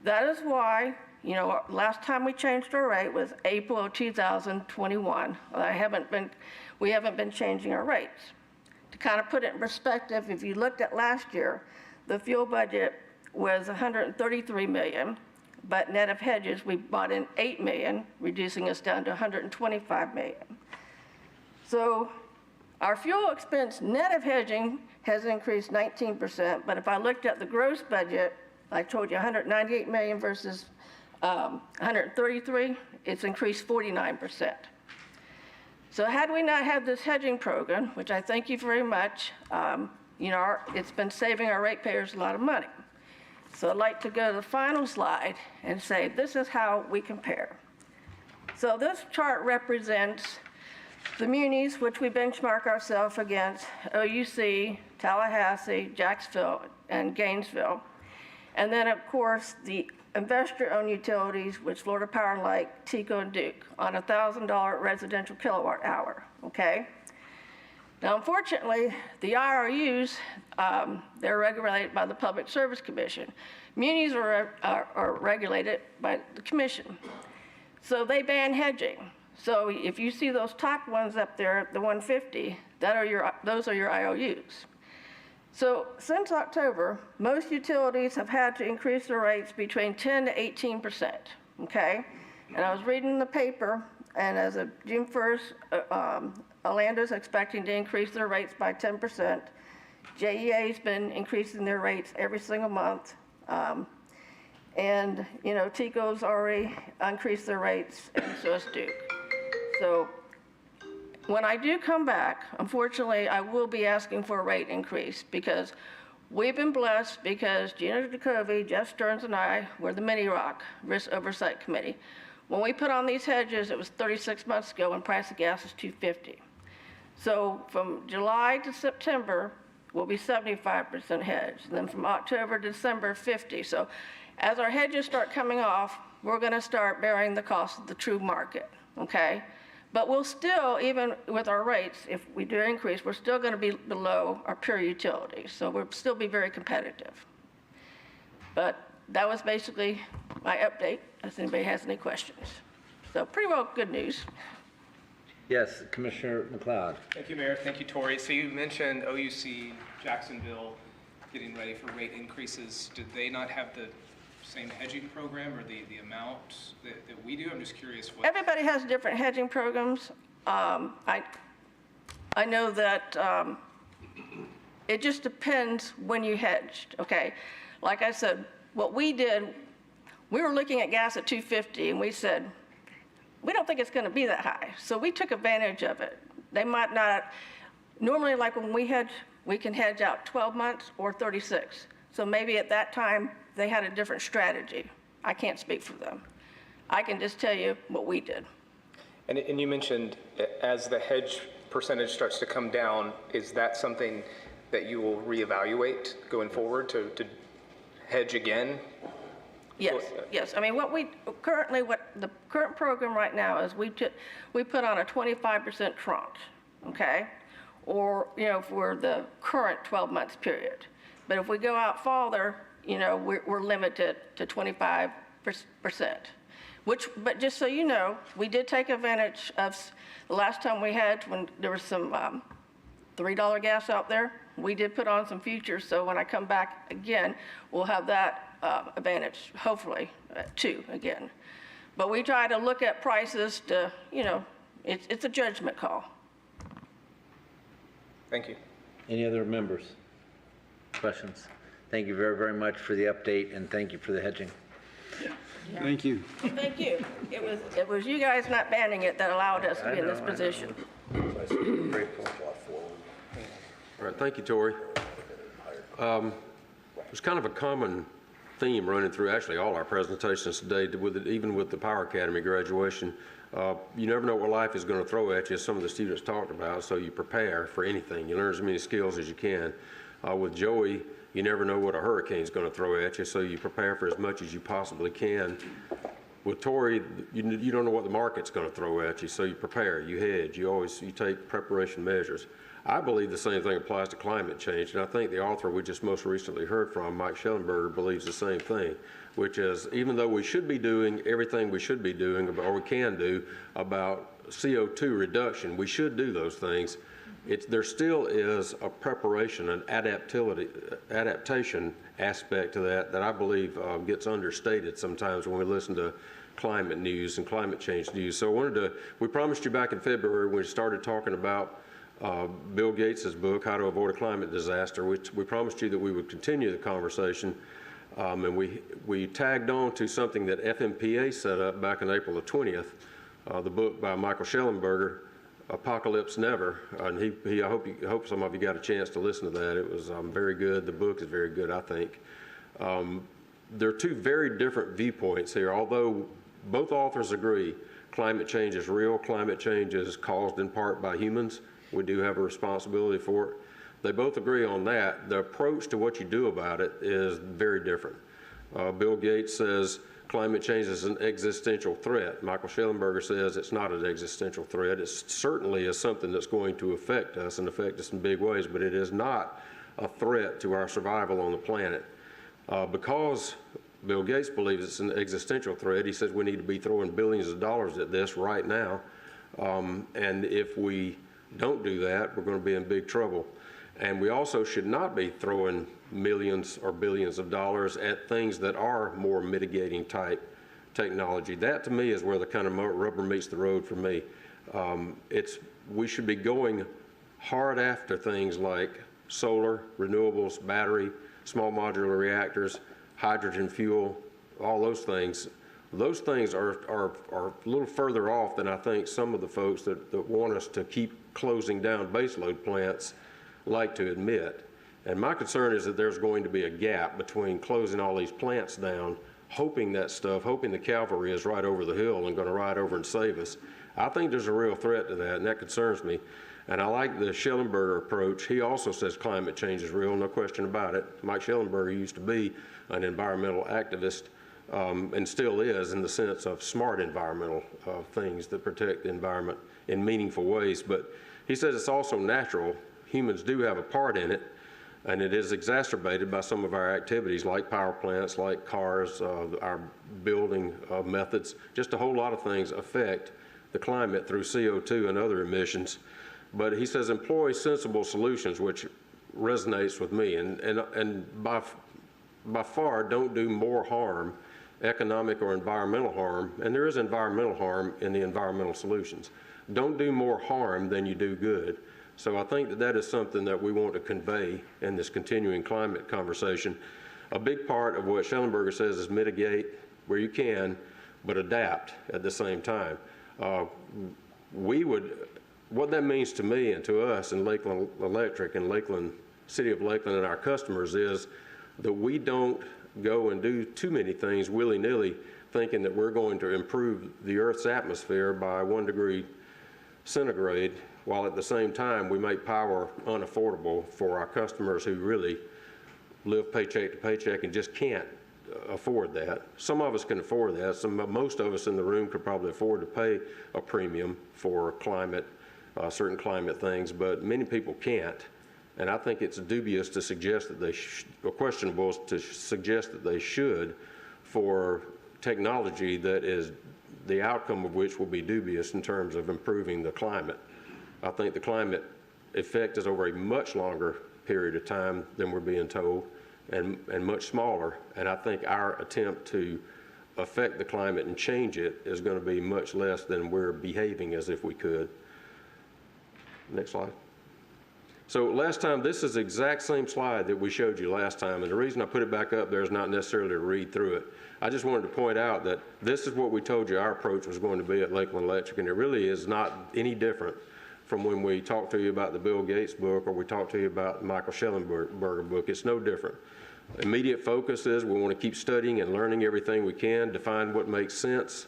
That is why, you know, last time we changed our rate was April of 2021. We haven't been changing our rates. To kind of put it in perspective, if you looked at last year, the fuel budget was $133 million, but net of hedges, we bought in $8 million, reducing us down to $125 million. So our fuel expense net of hedging has increased 19%, but if I looked at the gross budget, I told you $198 million versus 133, it's increased 49%. So had we not had this hedging program, which I thank you very much, you know, it's been saving our ratepayers a lot of money. So I'd like to go to the final slide and say this is how we compare. So this chart represents the munis, which we benchmark ourselves against, OUC, Tallahassee, Jacksonville, and Gainesville. And then, of course, the investor-owned utilities, which Florida Power and Light, TECO, and Duke, on a $1,000 residential kilowatt hour, okay? Now, unfortunately, the IRUs, they're regulated by the Public Service Commission. Munis are regulated by the commission. So they ban hedging. So if you see those top ones up there, the 150, those are your IOUs. So since October, most utilities have had to increase their rates between 10 to 18%, okay? And I was reading the paper, and as of June 1st, Orlando's expecting to increase their rates by 10%. JEA's been increasing their rates every single month. And, you know, Tico's already increased their rates, and so has Duke. So when I do come back, unfortunately, I will be asking for a rate increase because we've been blessed because Gina DeCovey, Jeff Stearns, and I were the Mini-Rock Risk Oversight Committee. When we put on these hedges, it was 36 months ago when price of gas was $2.50. So from July to September, we'll be 75% hedged. And then from October to December, 50. So as our hedges start coming off, we're going to start bearing the cost of the true market, okay? But we'll still, even with our rates, if we do increase, we're still going to be below our pure utilities. So we'll still be very competitive. But that was basically my update, if anybody has any questions. So pretty well good news. Yes, Commissioner McLeod. Thank you, Mayor. Thank you, Tori. So you mentioned OUC, Jacksonville, getting ready for rate increases. Did they not have the same hedging program or the amount that we do? I'm just curious what. Everybody has different hedging programs. I know that it just depends when you hedged, okay? Like I said, what we did, we were looking at gas at $2.50 and we said, we don't think it's going to be that high. So we took advantage of it. They might not, normally like when we hedge, we can hedge out 12 months or 36. So maybe at that time, they had a different strategy. I can't speak for them. I can just tell you what we did. And you mentioned as the hedge percentage starts to come down, is that something that you will reevaluate going forward to hedge again? Yes, yes. I mean, what the current program right now is we put on a 25% tranche, okay? Or, you know, for the current 12 months period. But if we go out farther, you know, we're limited to 25%. But just so you know, we did take advantage of the last time we had, when there was some $3 gas out there, we did put on some futures. So when I come back again, we'll have that advantage, hopefully, too, again. But we try to look at prices to, you know, it's a judgment call. Thank you. Any other members? Questions? Thank you very, very much for the update, and thank you for the hedging. Thank you. Well, thank you. It was you guys not banning it that allowed us to be in this position. All right, thank you, Tori. There's kind of a common theme running through actually all our presentations today, even with the Power Academy graduation. You never know what life is going to throw at you, as some of the students talked about, so you prepare for anything. You learn as many skills as you can. With Joey, you never know what a hurricane's going to throw at you, so you prepare for as much as you possibly can. With Tori, you don't know what the market's going to throw at you, so you prepare, you hedge, you take preparation measures. I believe the same thing applies to climate change, and I think the author we just most recently heard from, Mike Schellenberger, believes the same thing, which is even though we should be doing everything we should be doing, or we can do, about CO2 reduction, we should do those things. There still is a preparation and adaptation aspect to that I believe gets understated sometimes when we listen to climate news and climate change news. So we promised you back in February when we started talking about Bill Gates' book, How to Avoid a Climate Disaster, which we promised you that we would continue the conversation. And we tagged on to something that FMPA set up back in April the 20th, the book by Michael Schellenberger, Apocalypse Never. And I hope some of you got a chance to listen to that. It was very good. The book is very good, I think. There are two very different viewpoints here, although both authors agree climate change is real. Climate change is caused in part by humans. We do have a responsibility for it. They both agree on that. The approach to what you do about it is very different. Bill Gates says climate change is an existential threat. Michael Schellenberger says it's not an existential threat. It certainly is something that's going to affect us and affect us in big ways, but it is not a threat to our survival on the planet. Because Bill Gates believes it's an existential threat, he says we need to be throwing billions of dollars at this right now. And if we don't do that, we're going to be in big trouble. And we also should not be throwing millions or billions of dollars at things that are more mitigating type technology. That to me is where the kind of rubber meets the road for me. We should be going hard after things like solar, renewables, battery, small modular reactors, hydrogen fuel, all those things are a little further off than I think some of the folks that want us to keep closing down baseload plants like to admit. And my concern is that there's going to be a gap between closing all these plants down, hoping the cavalry is right over the hill and going to ride over and save us. I think there's a real threat to that, and that concerns me. And I like the Schellenberger approach. He also says climate change is real, no question about it. Mike Schellenberger used to be an environmental activist, and still is, in the sense of smart environmental things that protect the environment in meaningful ways. But he says it's also natural. Humans do have a part in it, and it is exacerbated by some of our activities like power plants, like cars, our building methods. Just a whole lot of things affect the climate through CO2 and other emissions. But he says employ sensible solutions, which resonates with me, and by far don't do more harm, economic or environmental harm, and there is environmental harm in the environmental solutions. Don't do more harm than you do good. So I think that is something that we want to convey in this continuing climate conversation. A big part of what Schellenberger says is mitigate where you can, but adapt at the same time. What that means to me and to us in Lakeland Electric and Lakeland, City of Lakeland and our customers is that we don't go and do too many things willy-nilly thinking that we're going to improve the Earth's atmosphere by 1 degree centigrade, while at the same time we make power unaffordable for our customers who really live paycheck to paycheck and just can't afford that. Some of us can afford that. Most of us in the room could probably afford to pay a premium for climate, certain climate things, but many people can't. And I think it's dubious to suggest that they or questionable to suggest that they should for technology that is the outcome of which will be dubious in terms of improving the climate. I think the climate effect is over a much longer period of time than we're being told, and much smaller. And I think our attempt to affect the climate and change it is going to be much less than we're behaving as if we could. Next slide. So last time, this is the exact same slide that we showed you last time, and the reason I put it back up there is not necessarily to read through it. I just wanted to point out that this is what we told you our approach was going to be at Lakeland Electric, and it really is not any different from when we talked to you about the Bill Gates book or we talked to you about the Michael Schellenberger book. It's no different. Immediate focus is we want to keep studying and learning everything we can, define what makes sense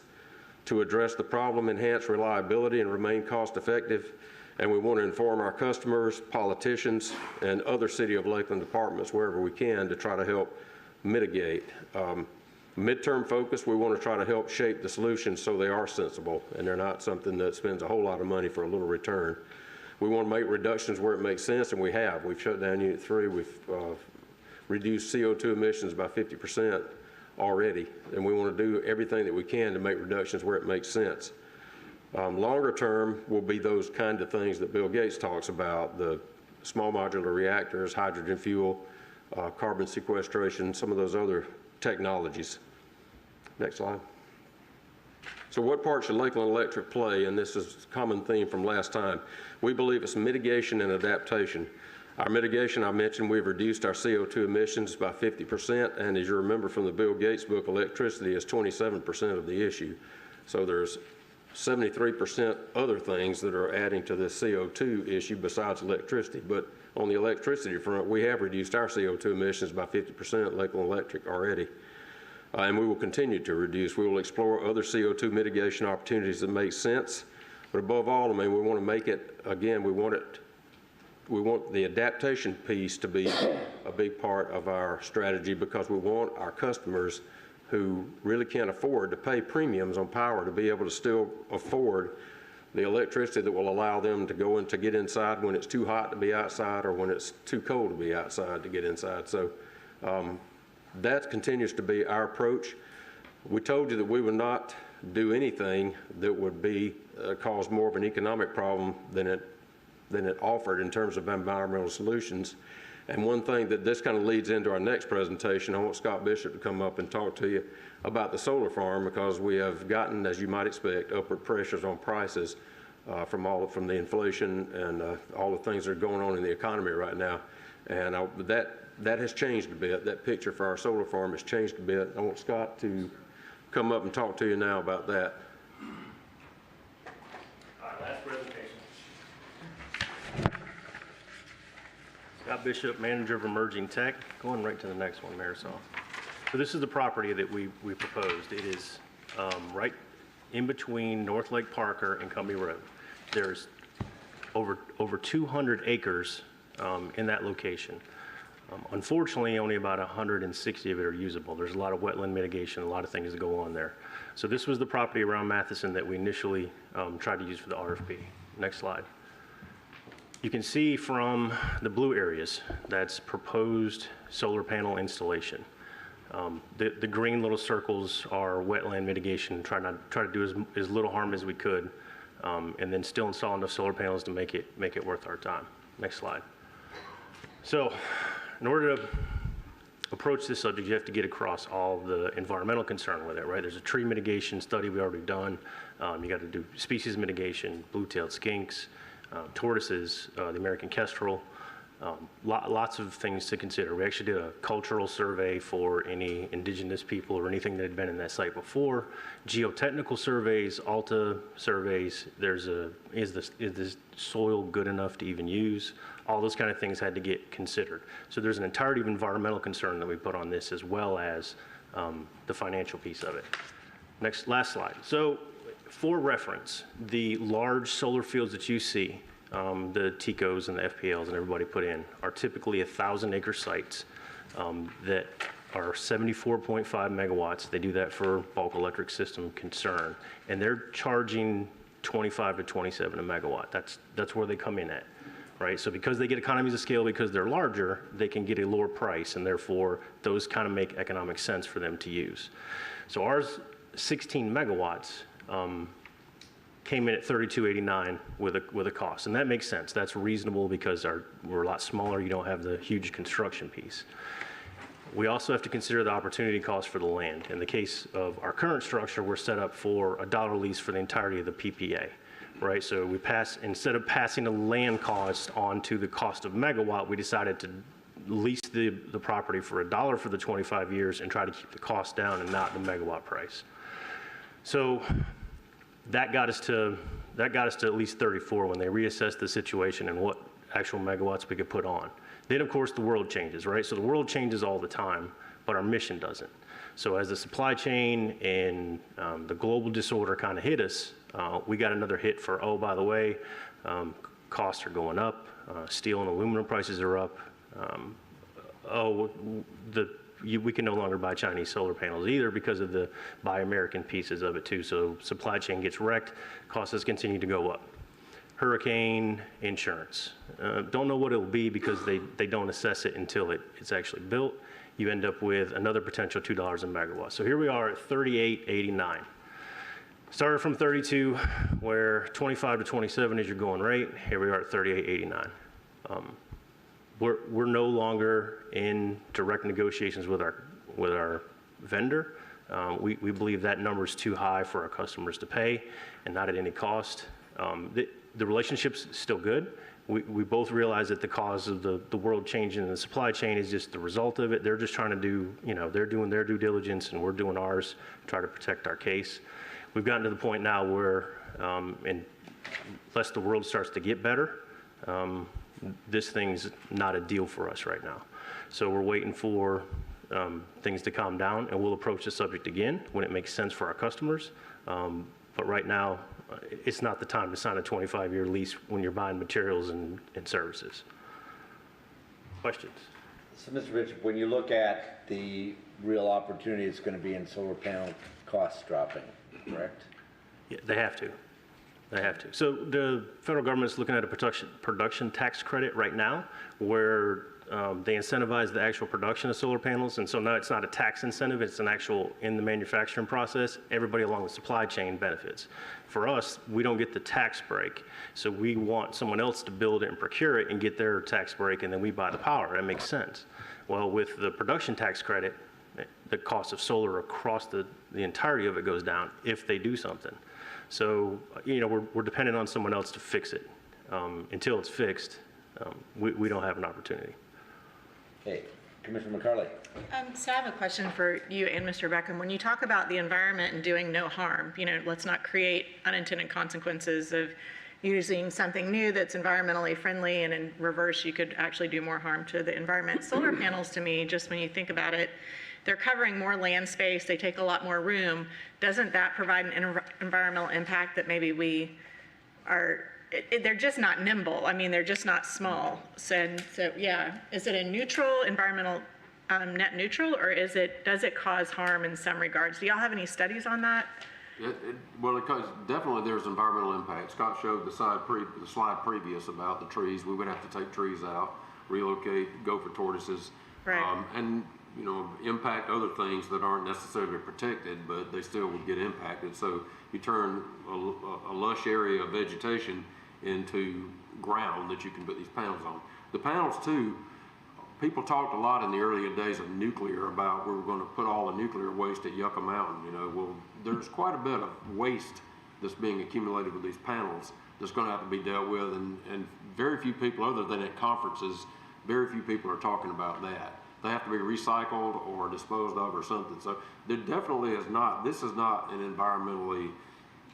to address the problem, enhance reliability, and remain cost effective. And we want to inform our customers, politicians, and other City of Lakeland departments wherever we can to try to help mitigate. Midterm focus, we want to try to help shape the solutions so they are sensible and they're not something that spends a whole lot of money for a little return. We want to make reductions where it makes sense, and we have. We've shut down Unit 3. We've reduced CO2 emissions by 50% already, and we want to do everything that we can to make reductions where it makes sense. Longer term will be those kind of things that Bill Gates talks about, the small modular reactors, hydrogen fuel, carbon sequestration, some of those other technologies. Next slide. So what part should Lakeland Electric play? And this is a common theme from last time. We believe it's mitigation and adaptation. Our mitigation, I mentioned, we've reduced our CO2 emissions by 50%, and as you remember from the Bill Gates book, electricity is 27% of the issue. So there's 73% other things that are adding to this CO2 issue besides electricity. But on the electricity front, we have reduced our CO2 emissions by 50% at Lakeland Electric already. And we will continue to reduce. We will explore other CO2 mitigation opportunities that make sense. But above all, I mean, we want to make it, again, we want the adaptation piece to be a big part of our strategy, because we want our customers who really can't afford to pay premiums on power to be able to still afford the electricity that will allow them to go in to get inside when it's too hot to be outside or when it's too cold to be outside to get inside. So that continues to be our approach. We told you that we would not do anything that would be cause more of an economic problem than it offered in terms of environmental solutions. And one thing that this kind of leads into our next presentation, I want Scott Bishop to come up and talk to you about the solar farm, because we have gotten, as you might expect, upward pressures on prices from the inflation and all the things that are going on in the economy right now. And that that has changed a bit. That picture for our solar farm has changed a bit. I want Scott to come up and talk to you now about that. Last presentation. Scott Bishop, Manager of Emerging Tech. Going right to the next one, Marisol. So this is the property that we proposed. It is right in between North Lake Parker and Cumbie Road. There's over 200 acres in that location. Unfortunately, only about 160 of it are usable. There's a lot of wetland mitigation, a lot of things that go on there. So this was the property around Matheson that we initially tried to use for the RFP. Next slide. You can see from the blue areas, that's proposed solar panel installation. The green little circles are wetland mitigation, try to do as little harm as we could, and then still install enough solar panels to make it worth our time. Next slide. So, in order to approach this subject, you have to get across all the environmental concern with it, right? There's a tree mitigation study we already done. You got to do species mitigation, blue-tailed skinks, tortoises, the American kestrel. Lots of things to consider. We actually did a cultural survey for any indigenous people or anything that had been in that site before. Geotechnical surveys, ALTA surveys. Is this soil good enough to even use? All those kind of things had to get considered. So there's an entirety of environmental concern that we put on this, as well as the financial piece of it. Last slide. So for reference, the large solar fields that you see, the TECOs and the FPLs and everybody put in, are typically 1,000-acre sites that are 74.5 megawatts. They do that for bulk electric system concern, and they're charging 25 to 27 a megawatt. That's where they come in at, right? So because they get economies of scale, because they're larger, they can get a lower price, and therefore those kind of make economic sense for them to use. So ours, 16 megawatts, came in at $32.89 with a cost, and that makes sense. That's reasonable because we're a lot smaller. You don't have the huge construction piece. We also have to consider the opportunity cost for the land. In the case of our current structure, we're set up for a dollar lease for the entirety of the PPA, right? So instead of passing the land cost on to the cost of megawatt, we decided to lease the property for $1 for the 25 years and try to keep the cost down and not the megawatt price. So that got us to at least 34 when they reassessed the situation and what actual megawatts we could put on. Then, of course, the world changes, right? So the world changes all the time, but our mission doesn't. So as the supply chain and the global disorder kind of hit us, we got another hit for, oh, by the way, costs are going up, steel and aluminum prices are up, we can no longer buy Chinese solar panels either because of the Buy American pieces of it too. So supply chain gets wrecked, costs continue to go up. Hurricane insurance. Don't know what it'll be because they don't assess it until it's actually built. You end up with another potential $2 a megawatt. So here we are at $38.89. Started from 32, where 25 to 27 is your going rate. Here we are at $38.89. We're no longer in direct negotiations with our vendor. We believe that number is too high for our customers to pay, and not at any cost. The relationship's still good. We both realize that the cause of the world changing in the supply chain is just the result of it. They're just trying to do, they're doing their due diligence, and we're doing ours to try to protect our case. We've gotten to the point now where, unless the world starts to get better, this thing's not a deal for us right now. So we're waiting for things to calm down, and we'll approach the subject again when it makes sense for our customers. But right now, it's not the time to sign a 25-year lease when you're buying materials and services. Questions? So, Mr. Bishop, when you look at the real opportunity it's going to be in solar panel costs dropping, correct? Yeah, they have to. They have to. So the federal government is looking at a production tax credit right now where they incentivize the actual production of solar panels. And so now it's not a tax incentive, it's an actual in the manufacturing process. Everybody along the supply chain benefits. For us, we don't get the tax break. So we want someone else to build it and procure it and get their tax break, and then we buy the power. That makes sense. Well, with the production tax credit, the cost of solar across the entirety of it goes down if they do something. So, we're dependent on someone else to fix it. Until it's fixed, we don't have an opportunity. Okay, Commissioner McCarley. So I have a question for you and Mr. Beckham. When you talk about the environment and doing no harm, let's not create unintended consequences of using something new that's environmentally friendly, and in reverse, you could actually do more harm to the environment. Solar panels, to me, just when you think about it, they're covering more land space, they take a lot more room. Doesn't that provide an environmental impact that maybe we are, they're just not nimble. I mean, they're just not small. So yeah, is it a neutral, environmental, net neutral, or does it cause harm in some regards? Do y'all have any studies on that? Well, definitely there's environmental impact. Scott showed the slide previous about the trees. We would have to take trees out, relocate gopher tortoises, right. And impact other things that aren't necessarily protected, but they still would get impacted. So you turn a lush area of vegetation into ground that you can put these panels on. The panels too, people talked a lot in the earlier days of nuclear about we were going to put all the nuclear waste at Yucca Mountain. Well, there's quite a bit of waste that's being accumulated with these panels that's going to have to be dealt with, and very few people, other than at conferences, very few people are talking about that. They have to be recycled or disposed of or something. So there definitely is not, this is not an environmentally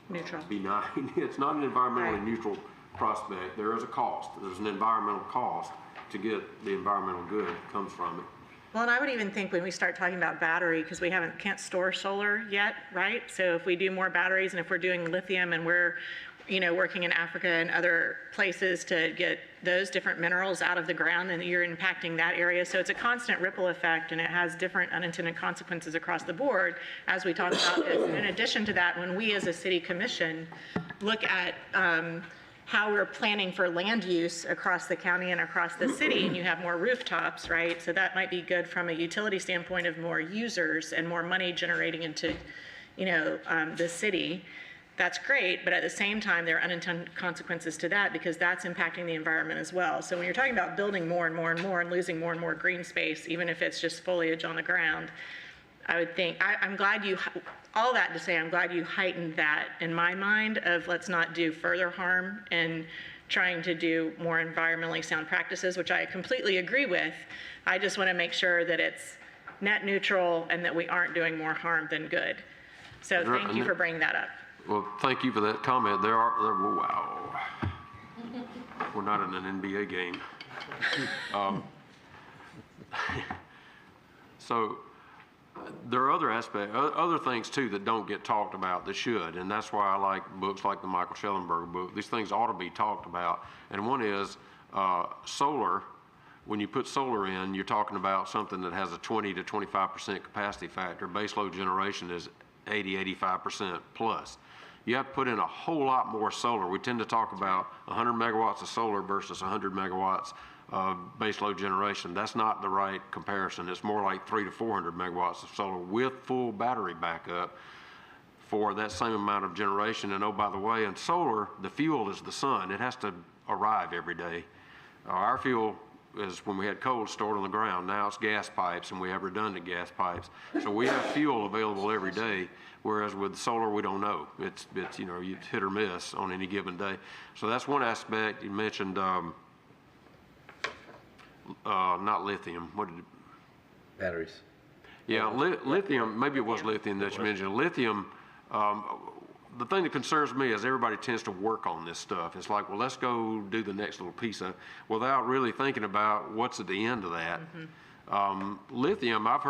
neutral. Benign. It's not an environmentally neutral prospect. There is a cost. There's an environmental cost to get the environmental good that comes from it. Well, and I would even think when we start talking about battery, because we can't store solar yet, right? So if we do more batteries, and if we're doing lithium, and we're working in Africa and other places to get those different minerals out of the ground, and you're impacting that area. So it's a constant ripple effect, and it has different unintended consequences across the board, as we talked about this. And in addition to that, when we as a city commission look at how we're planning for land use across the county and across the city, and you have more rooftops, right? So that might be good from a utility standpoint of more users and more money generating into, the city. That's great, but at the same time, there are unintended consequences to that, because that's impacting the environment as well. So when you're talking about building more and more and more and losing more and more green space, even if it's just foliage on the ground, I would think, I'm glad all that to say, I'm glad you heightened that in my mind of let's not do further harm and trying to do more environmentally sound practices, which I completely agree with. I just want to make sure that it's net neutral and that we aren't doing more harm than good. So thank you for bringing that up. Well, thank you for that comment. Wow. We're not in an NBA game. So there are other aspects, other things too that don't get talked about that should, and that's why I like books like the Michael Schellenberg book. These things ought to be talked about, and one is solar. When you put solar in, you're talking about something that has a 20 to 25% capacity factor. Baseload generation is 80-85% plus. You have to put in a whole lot more solar. We tend to talk about 100 megawatts of solar versus 100 megawatts of baseload generation. That's not the right comparison. It's more like 300 to 400 megawatts of solar with full battery backup for that same amount of generation. And oh, by the way, in solar, the fuel is the sun. It has to arrive every day. Our fuel is when we had coal stored on the ground. Now it's gas pipes, and we have redundant gas pipes. So we have fuel available every day, whereas with solar, we don't know. It's you hit or miss on any given day. So that's one aspect. You mentioned not lithium. What did you? Batteries. Yeah, lithium, maybe it was lithium that you mentioned. Lithium, the thing that concerns me is everybody tends to work on this stuff. It's like, well, let's go do the next little piece of, without really thinking about what's at the end of that. Lithium, I've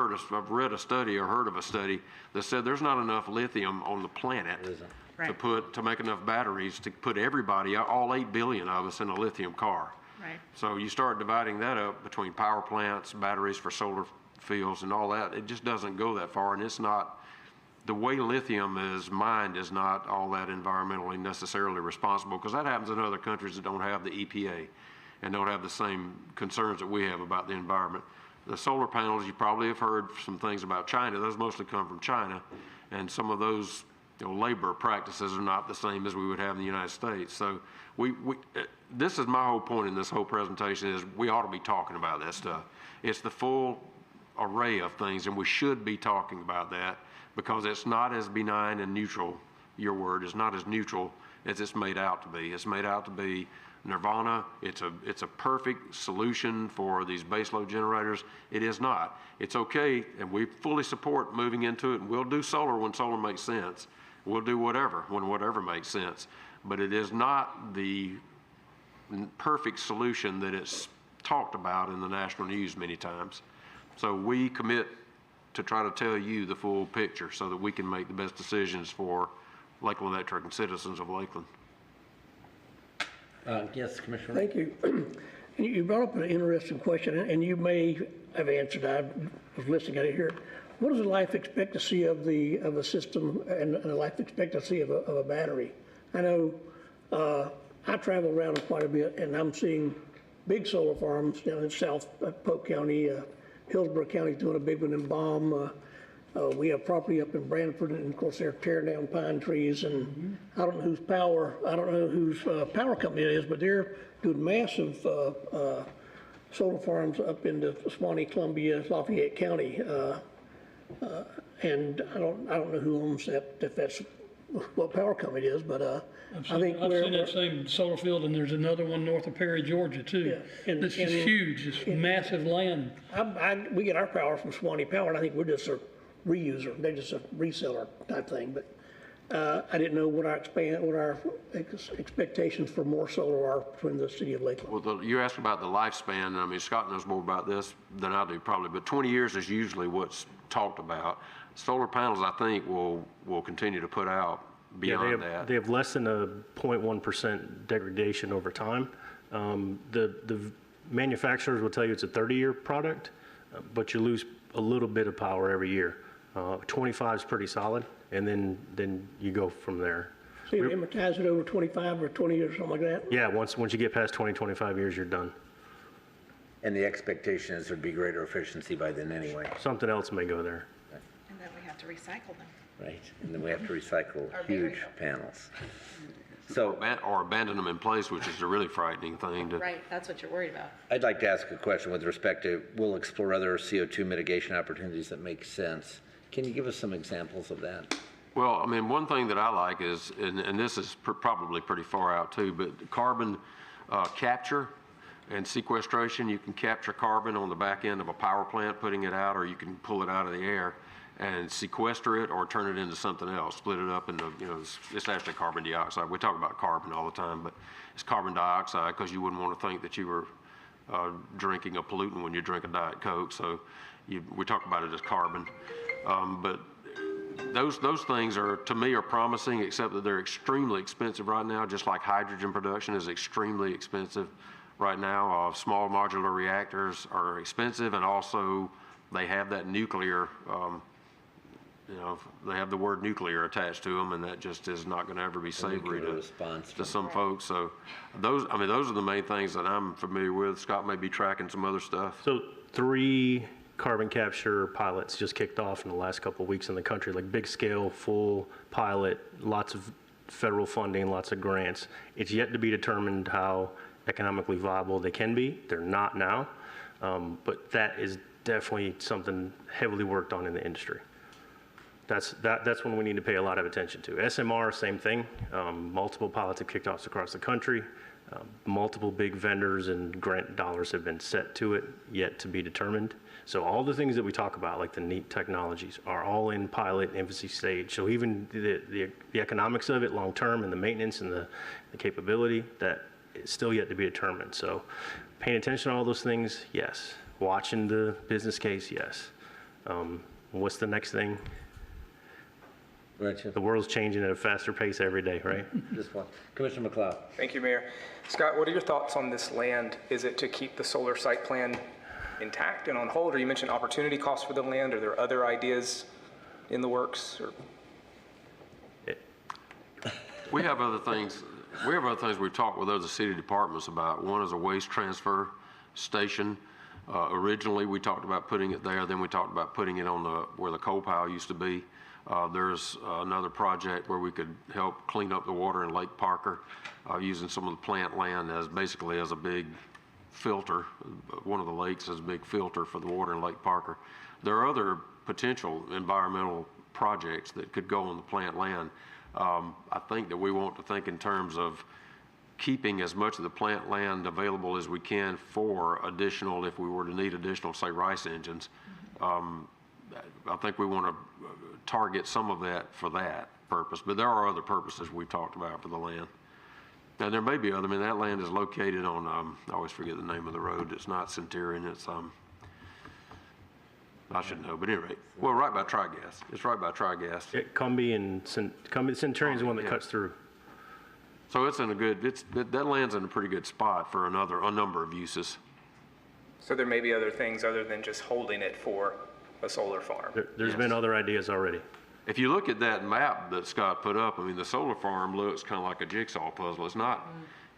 read a study or heard of a study that said there's not enough lithium on the planet to make enough batteries to put everybody, all 8 billion of us, in a lithium car. Right. So you start dividing that up between power plants, batteries for solar fields, and all that. It just doesn't go that far, and it's not, the way lithium is mined is not all that environmentally necessarily responsible, because that happens in other countries that don't have the EPA and don't have the same concerns that we have about the environment. The solar panels, you probably have heard some things about China. Those mostly come from China, and some of those labor practices are not the same as we would have in the United States. So this is my whole point in this whole presentation, is we ought to be talking about that stuff. It's the full array of things, and we should be talking about that, because it's not as benign and neutral, your word is not as neutral as it's made out to be. It's made out to be nirvana. It's a perfect solution for these baseload generators. It is not. It's okay, and we fully support moving into it, and we'll do solar when solar makes sense. We'll do whatever when whatever makes sense. But it is not the perfect solution that it's talked about in the national news many times. So we commit to try to tell you the full picture so that we can make the best decisions for Lakeland Electric and citizens of Lakeland. Yes, Commissioner. Thank you. And you brought up an interesting question, and you may have answered. I was listening at it here. What is the life expectancy of the system and the life expectancy of a battery? I know I travel around quite a bit, and I'm seeing big solar farms down in South Polk County. Hillsborough County's doing a big one in Baum. We have property up in Brantford, and of course they're tearing down pine trees. And I don't know whose power company it is, but they're doing massive solar farms up into Swanee, Columbia, Lafayette County. And I don't know who owns that, if that's what power company it is, but I've seen that same solar field, and there's another one north of Perry, Georgia, too. Yeah. It's just huge, it's massive land. We get our power from Swanee Power, and I think we're just a reuser. They're just a reseller type thing. But I didn't know what our expectations for more solar are between the city of Lakeland. Well, you asked about the lifespan. I mean, Scott knows more about this than I do probably, but 20 years is usually what's talked about. Solar panels, I think, will continue to put out beyond that. They have less than a 0.1% degradation over time. The manufacturers will tell you it's a 30-year product, but you lose a little bit of power every year. 25 is pretty solid, and then you go from there. So you amortize it over 25 or 20 years, something like that? Yeah, once you get past 20, 25 years, you're done. And the expectation is there'd be greater efficiency by then anyway. Something else may go there. And then we have to recycle them. Right, and then we have to recycle huge panels. So, or abandon them in place, which is a really frightening thing. Right, that's what you're worried about. I'd like to ask a question with respect to, we'll explore other CO2 mitigation opportunities that make sense. Can you give us some examples of that? Well, I mean, one thing that I like is, and this is probably pretty far out too, but carbon capture and sequestration. You can capture carbon on the back end of a power plant, putting it out, or you can pull it out of the air and sequester it or turn it into something else, split it up into, it's actually carbon dioxide. We talk about carbon all the time, but it's carbon dioxide because you wouldn't want to think that you were drinking a pollutant when you drink a Diet Coke. So we talk about it as carbon. But those things are, to me, are promising, except that they're extremely expensive right now, just like hydrogen production is extremely expensive right now. Small modular reactors are expensive, and also they have that nuclear, they have the word nuclear attached to them, and that just is not going to ever be savory to some folks. So those are the main things that I'm familiar with. Scott may be tracking some other stuff. So 3 carbon capture pilots just kicked off in the last couple of weeks in the country, like big scale, full pilot, lots of federal funding, lots of grants. It's yet to be determined how economically viable they can be. They're not now, but that is definitely something heavily worked on in the industry. That's one we need to pay a lot of attention to. SMR, same thing. Multiple pilots have kicked off across the country. Multiple big vendors and grant dollars have been set to it, yet to be determined. So all the things that we talk about, like the neat technologies, are all in pilot infancy stage. So even the economics of it long term and the maintenance and the capability, that is still yet to be determined. So paying attention to all those things, yes. Watching the business case, yes. What's the next thing? The world's changing at a faster pace every day, right? This one. Commissioner McLeod. Thank you, Mayor. Scott, what are your thoughts on this land? Is it to keep the solar site plan intact and on hold, or you mentioned opportunity costs for the land? Are there other ideas in the works? Or? We have other things. We've talked with other city departments about. One is a waste transfer station. Originally, we talked about putting it there. Then we talked about putting it on where the coal pile used to be. There's another project where we could help clean up the water in Lake Parker using some of the plant land as a big filter. One of the lakes is a big filter for the water in Lake Parker. There are other potential environmental projects that could go on the plant land. I think that we want to think in terms of keeping as much of the plant land available as we can for additional, if we were to need additional, say, rice engines. I think we want to target some of that for that purpose, but there are other purposes we've talked about for the land. And there may be other, I mean, that land is located on, I always forget the name of the road. It's not Centurion, it's, I should know, but anyway, well, right by Tri-Gas. It's right by Tri-Gas. Yeah, Cumbie and Centurion's the one that cuts through. So it's in a good, that land's in a pretty good spot for a number of uses. So there may be other things other than just holding it for a solar farm. There's been other ideas already. If you look at that map that Scott put up, I mean, the solar farm looks kind of like a jigsaw puzzle. It's not,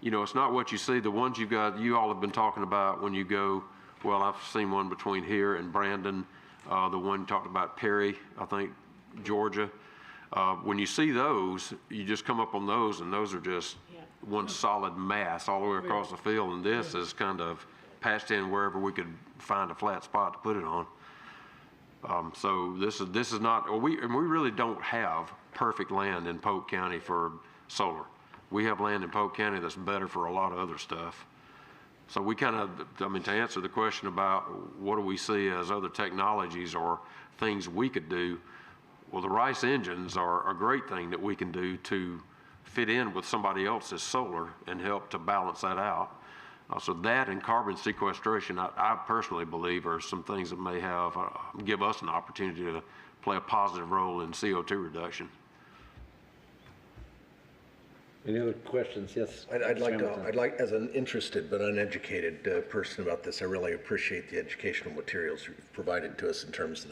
you know, it's not what you see. The ones you all have been talking about when you go, well, I've seen one between here and Brandon, the one you talked about, Perry, I think, Georgia. When you see those, you just come up on those, and those are just one solid mass all the way across the field, and this is kind of patched in wherever we could find a flat spot to put it on. So this is not, we really don't have perfect land in Polk County for solar. We have land in Polk County that's better for a lot of other stuff. So we kind of, I mean, to answer the question about what do we see as other technologies or things we could do, well, the rice engines are a great thing that we can do to fit in with somebody else's solar and help to balance that out. So that and carbon sequestration, I personally believe, are some things that may have give us an opportunity to play a positive role in CO2 reduction. Any other questions? Yes. I'd like, as an interested but uneducated person about this, I really appreciate the educational materials you've provided to us in terms of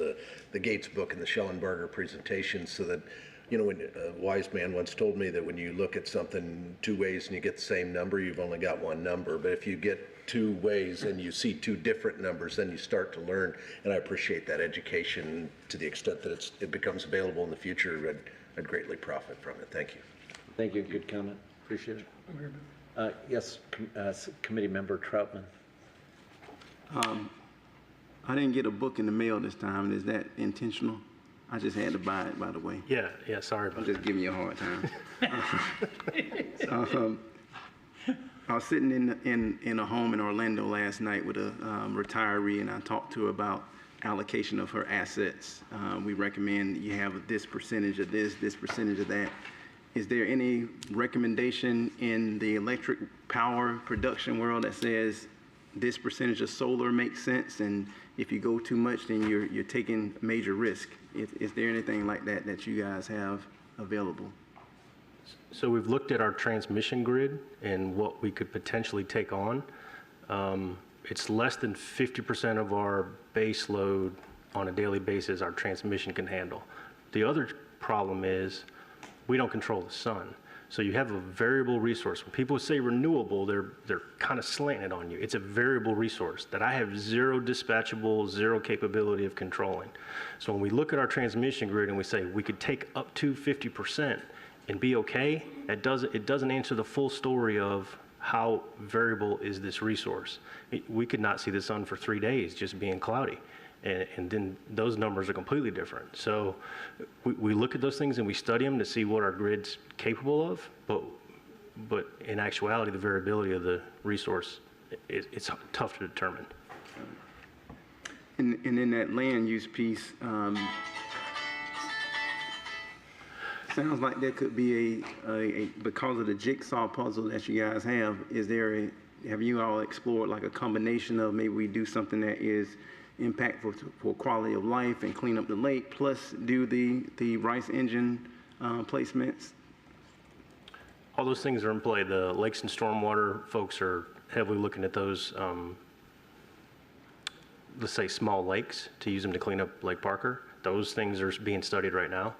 the Gates book and the Schellenberger presentation, so that, you know, when a wise man once told me that when you look at something two ways and you get the same number, you've only got one number. But if you get two ways and you see two different numbers, then you start to learn. And I appreciate that education to the extent that it becomes available in the future. I'd greatly profit from it. Thank you. Thank you. Good comment. Appreciate it. Yes, Committee Member Troutman. I didn't get a book in the mail this time. Is that intentional? I just had to buy it, by the way. Yeah, sorry about that. I'm just giving you a hard time. I was sitting in a home in Orlando last night with a retiree, and I talked to her about allocation of her assets. We recommend you have this percentage of this percentage of that. Is there any recommendation in the electric power production world that says this percentage of solar makes sense, and if you go too much, then you're taking major risk? Is there anything like that that you guys have available? So we've looked at our transmission grid and what we could potentially take on. It's less than 50% of our base load on a daily basis our transmission can handle. The other problem is we don't control the sun. So you have a variable resource. When people say renewable, they're kind of slanting it on you. It's a variable resource that I have zero dispatchable, zero capability of controlling. So when we look at our transmission grid and we say we could take up to 50% and be okay, it doesn't answer the full story of how variable is this resource. We could not see the sun for 3 days just being cloudy. And then those numbers are completely different. So we look at those things and we study them to see what our grid's capable of, but in actuality, the variability of the resource, it's tough to determine. And in that land use piece, sounds like there could be a because of the jigsaw puzzle that you guys have, have you all explored like a combination of maybe we do something that is impactful for quality of life and clean up the lake, plus do the rice engine placements? All those things are in play. The lakes and stormwater folks are heavily looking at those, let's say small lakes, to use them to clean up Lake Parker. Those things are being studied right now.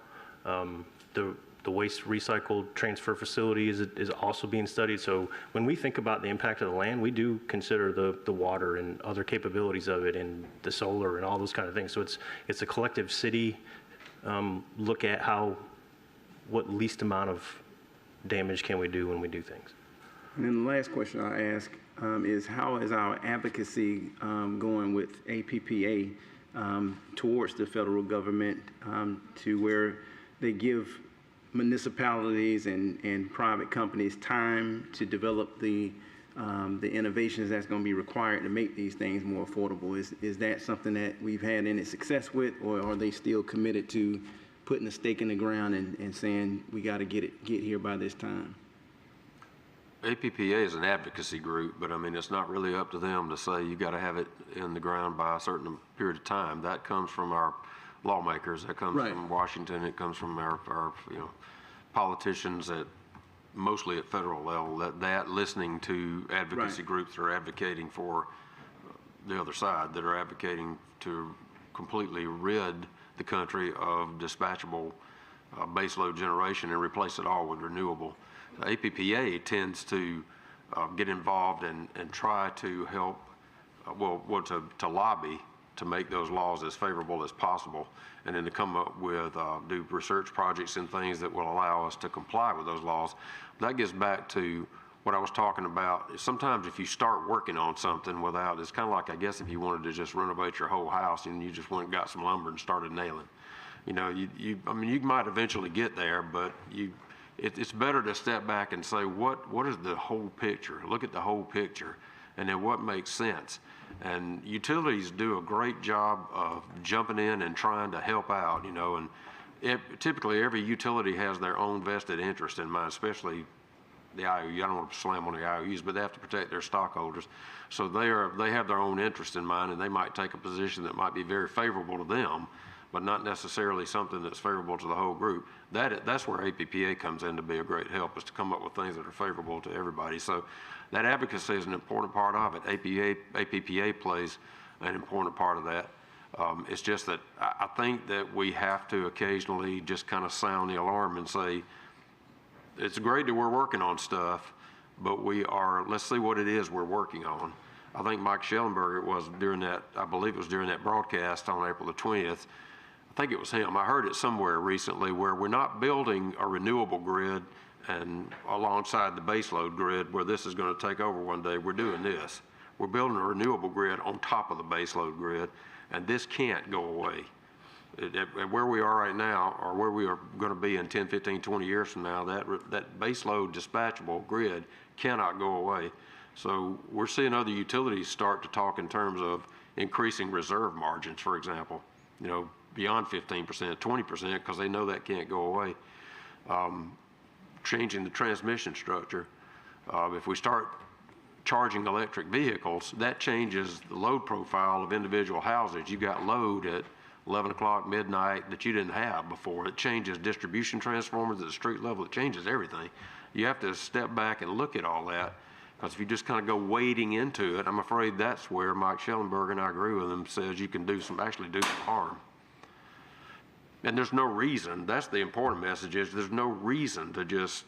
The waste recycled transfer facility is also being studied. So when we think about the impact of the land, we do consider the water and other capabilities of it and the solar and all those kind of things. So it's a collective city look at what least amount of damage can we do when we do things. And then the last question I ask is how is our advocacy going with APPA towards the federal government to where they give municipalities and private companies time to develop the innovations that's going to be required to make these things more affordable. Is that something that we've had any success with, or are they still committed to putting a stake in the ground and saying we got to get here by this time? APPA is an advocacy group, but I mean, it's not really up to them to say you got to have it in the ground by a certain period of time. That comes from our lawmakers. That comes from Washington. It comes from our politicians mostly at federal level. That listening to advocacy groups that are advocating for the other side, that are advocating to completely rid the country of dispatchable baseload generation and replace it all with renewable. APPA tends to get involved and try to help, to lobby to make those laws as favorable as possible, and then to come up with, do research projects and things that will allow us to comply with those laws. That gets back to what I was talking about. Sometimes if you start working on something without, it's kind of like, I guess, if you wanted to just renovate your whole house and you just went and got some lumber and started nailing. You know, I mean, you might eventually get there, but it's better to step back and say, what is the whole picture? Look at the whole picture, and then what makes sense. And utilities do a great job of jumping in and trying to help out, you know, and typically every utility has their own vested interest in mind, especially the IOU. I don't want to slam on the IOUs, but they have to protect their stockholders. So they have their own interest in mind, and they might take a position that might be very favorable to them, but not necessarily something that's favorable to the whole group. That's where APPA comes in to be a great help, is to come up with things that are favorable to everybody. So that advocacy is an important part of it. APPA plays an important part of that. It's just that I think that we have to occasionally just kind of sound the alarm and say, it's great that we're working on stuff, but let's see what it is we're working on. I think Mike Schellenberger was during that, I believe it was during that broadcast on April the 20th, I think it was him. I heard it somewhere recently where we're not building a renewable grid and alongside the baseload grid where this is going to take over one day. We're doing this. We're building a renewable grid on top of the baseload grid, and this can't go away. Where we are right now, or where we are going to be in 10, 15, 20 years from now, that baseload dispatchable grid cannot go away. So we're seeing other utilities start to talk in terms of increasing reserve margins, for example, you know, beyond 15%, 20%, because they know that can't go away. Changing the transmission structure. If we start charging electric vehicles, that changes the load profile of individual houses. You've got load at 11 o'clock, midnight that you didn't have before. It changes distribution transformers at the street level. It changes everything. You have to step back and look at all that, because if you just kind of go wading into it, I'm afraid that's where Mike Schellenberger, and I agree with him, says you can actually do some harm. And there's no reason, that's the important message, is there's no reason to just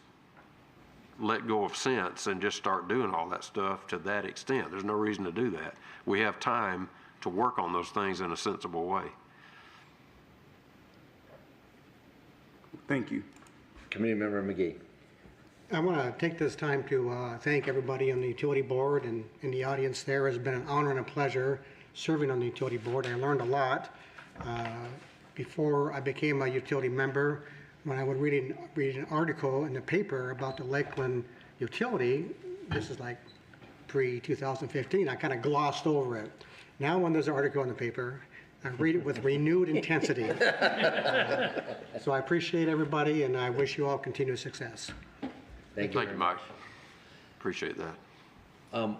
let go of sense and just start doing all that stuff to that extent. There's no reason to do that. We have time to work on those things in a sensible way. Thank you. Committee Member McGee. I want to take this time to thank everybody on the utility board and in the audience there. It's been an honor and a pleasure serving on the utility board. I learned a lot. Before I became a utility member, when I would read an article in the paper about the Lakeland utility, this is like pre-2015, I kind of glossed over it. Now when there's an article in the paper, I read it with renewed intensity. So I appreciate everybody, and I wish you all continued success. Thank you, Mike. Appreciate that.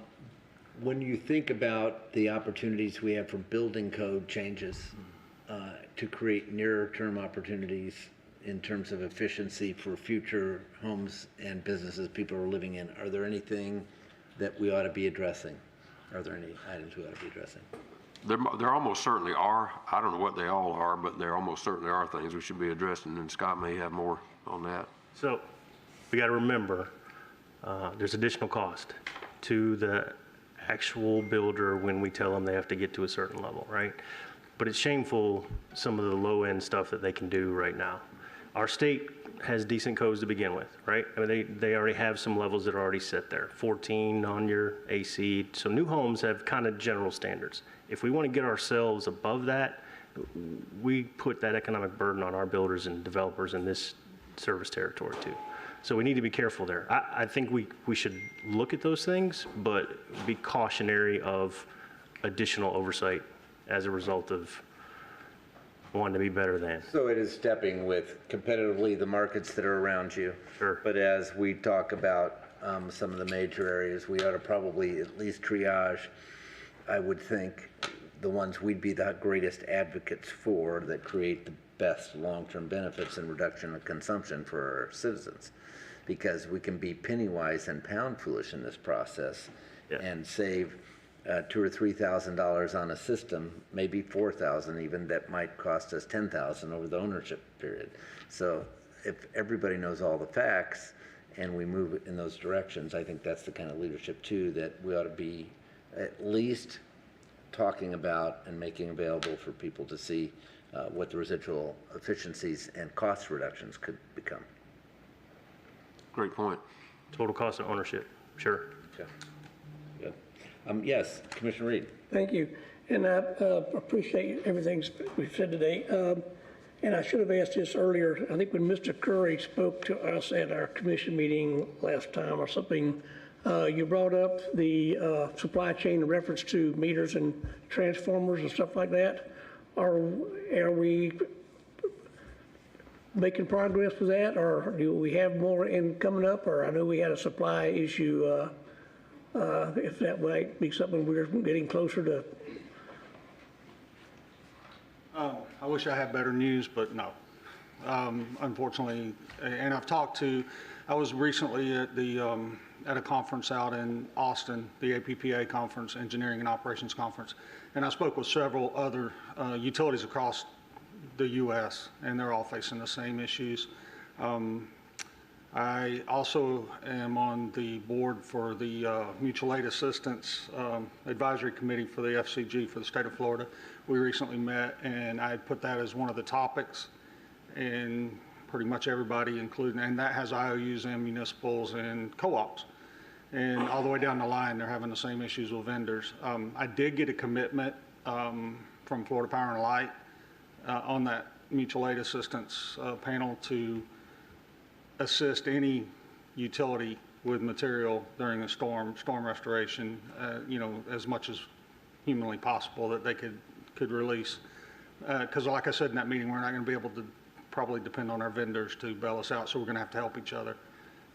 When you think about the opportunities we have for building code changes to create nearer-term opportunities in terms of efficiency for future homes and businesses people are living in, are there anything that we ought to be addressing? Are there any items we ought to be addressing? There almost certainly are. I don't know what they all are, but there almost certainly are things we should be addressing, and Scott may have more on that. So we got to remember there's additional cost to the actual builder when we tell them they have to get to a certain level, right? But it's shameful, some of the low-end stuff that they can do right now. Our state has decent codes to begin with, right? I mean, they already have some levels that are already set there, 14 on your AC. So new homes have kind of general standards. If we want to get ourselves above that, we put that economic burden on our builders and developers in this service territory too. So we need to be careful there. I think we should look at those things, but be cautionary of additional oversight as a result of wanting to be better than. So it is stepping with competitively the markets that are around you. Sure. But as we talk about some of the major areas, we ought to probably at least triage, I would think, the ones we'd be the greatest advocates for that create the best long-term benefits and reduction of consumption for our citizens. Because we can be penny wise and pound foolish in this process and save $2,000 or $3,000 on a system, maybe $4,000 even, that might cost us $10,000 over the ownership period. So if everybody knows all the facts and we move in those directions, I think that's the kind of leadership too that we ought to be at least talking about and making available for people to see what the residual efficiencies and cost reductions could become. Great point. Total cost of ownership, sure. Okay. Good. Yes, Commissioner Reed. Thank you. And I appreciate everything we've said today. And I should have asked this earlier. I think when Mr. Curry spoke to us at our commission meeting last time or something, you brought up the supply chain in reference to meters and transformers and stuff like that. Are we making progress with that, or do we have more in coming up? Or I know we had a supply issue. If that might be something we're getting closer to. I wish I had better news, but no. Unfortunately, and I was recently at a conference out in Austin, the APPA conference, Engineering and Operations Conference, and I spoke with several other utilities across the U.S., and they're all facing the same issues. I also am on the board for the Mutual Aid Assistance Advisory Committee for the FCG for the state of Florida. We recently met, and I put that as one of the topics, and pretty much everybody, including, and that has IOUs and municipals and co-ops. And all the way down the line, they're having the same issues with vendors. I did get a commitment from Florida Power and Light on that mutual aid assistance panel to assist any utility with material during a storm restoration, as much as humanly possible that they could release. Because like I said in that meeting, we're not going to be able to probably depend on our vendors to bail us out, so we're going to have to help each other.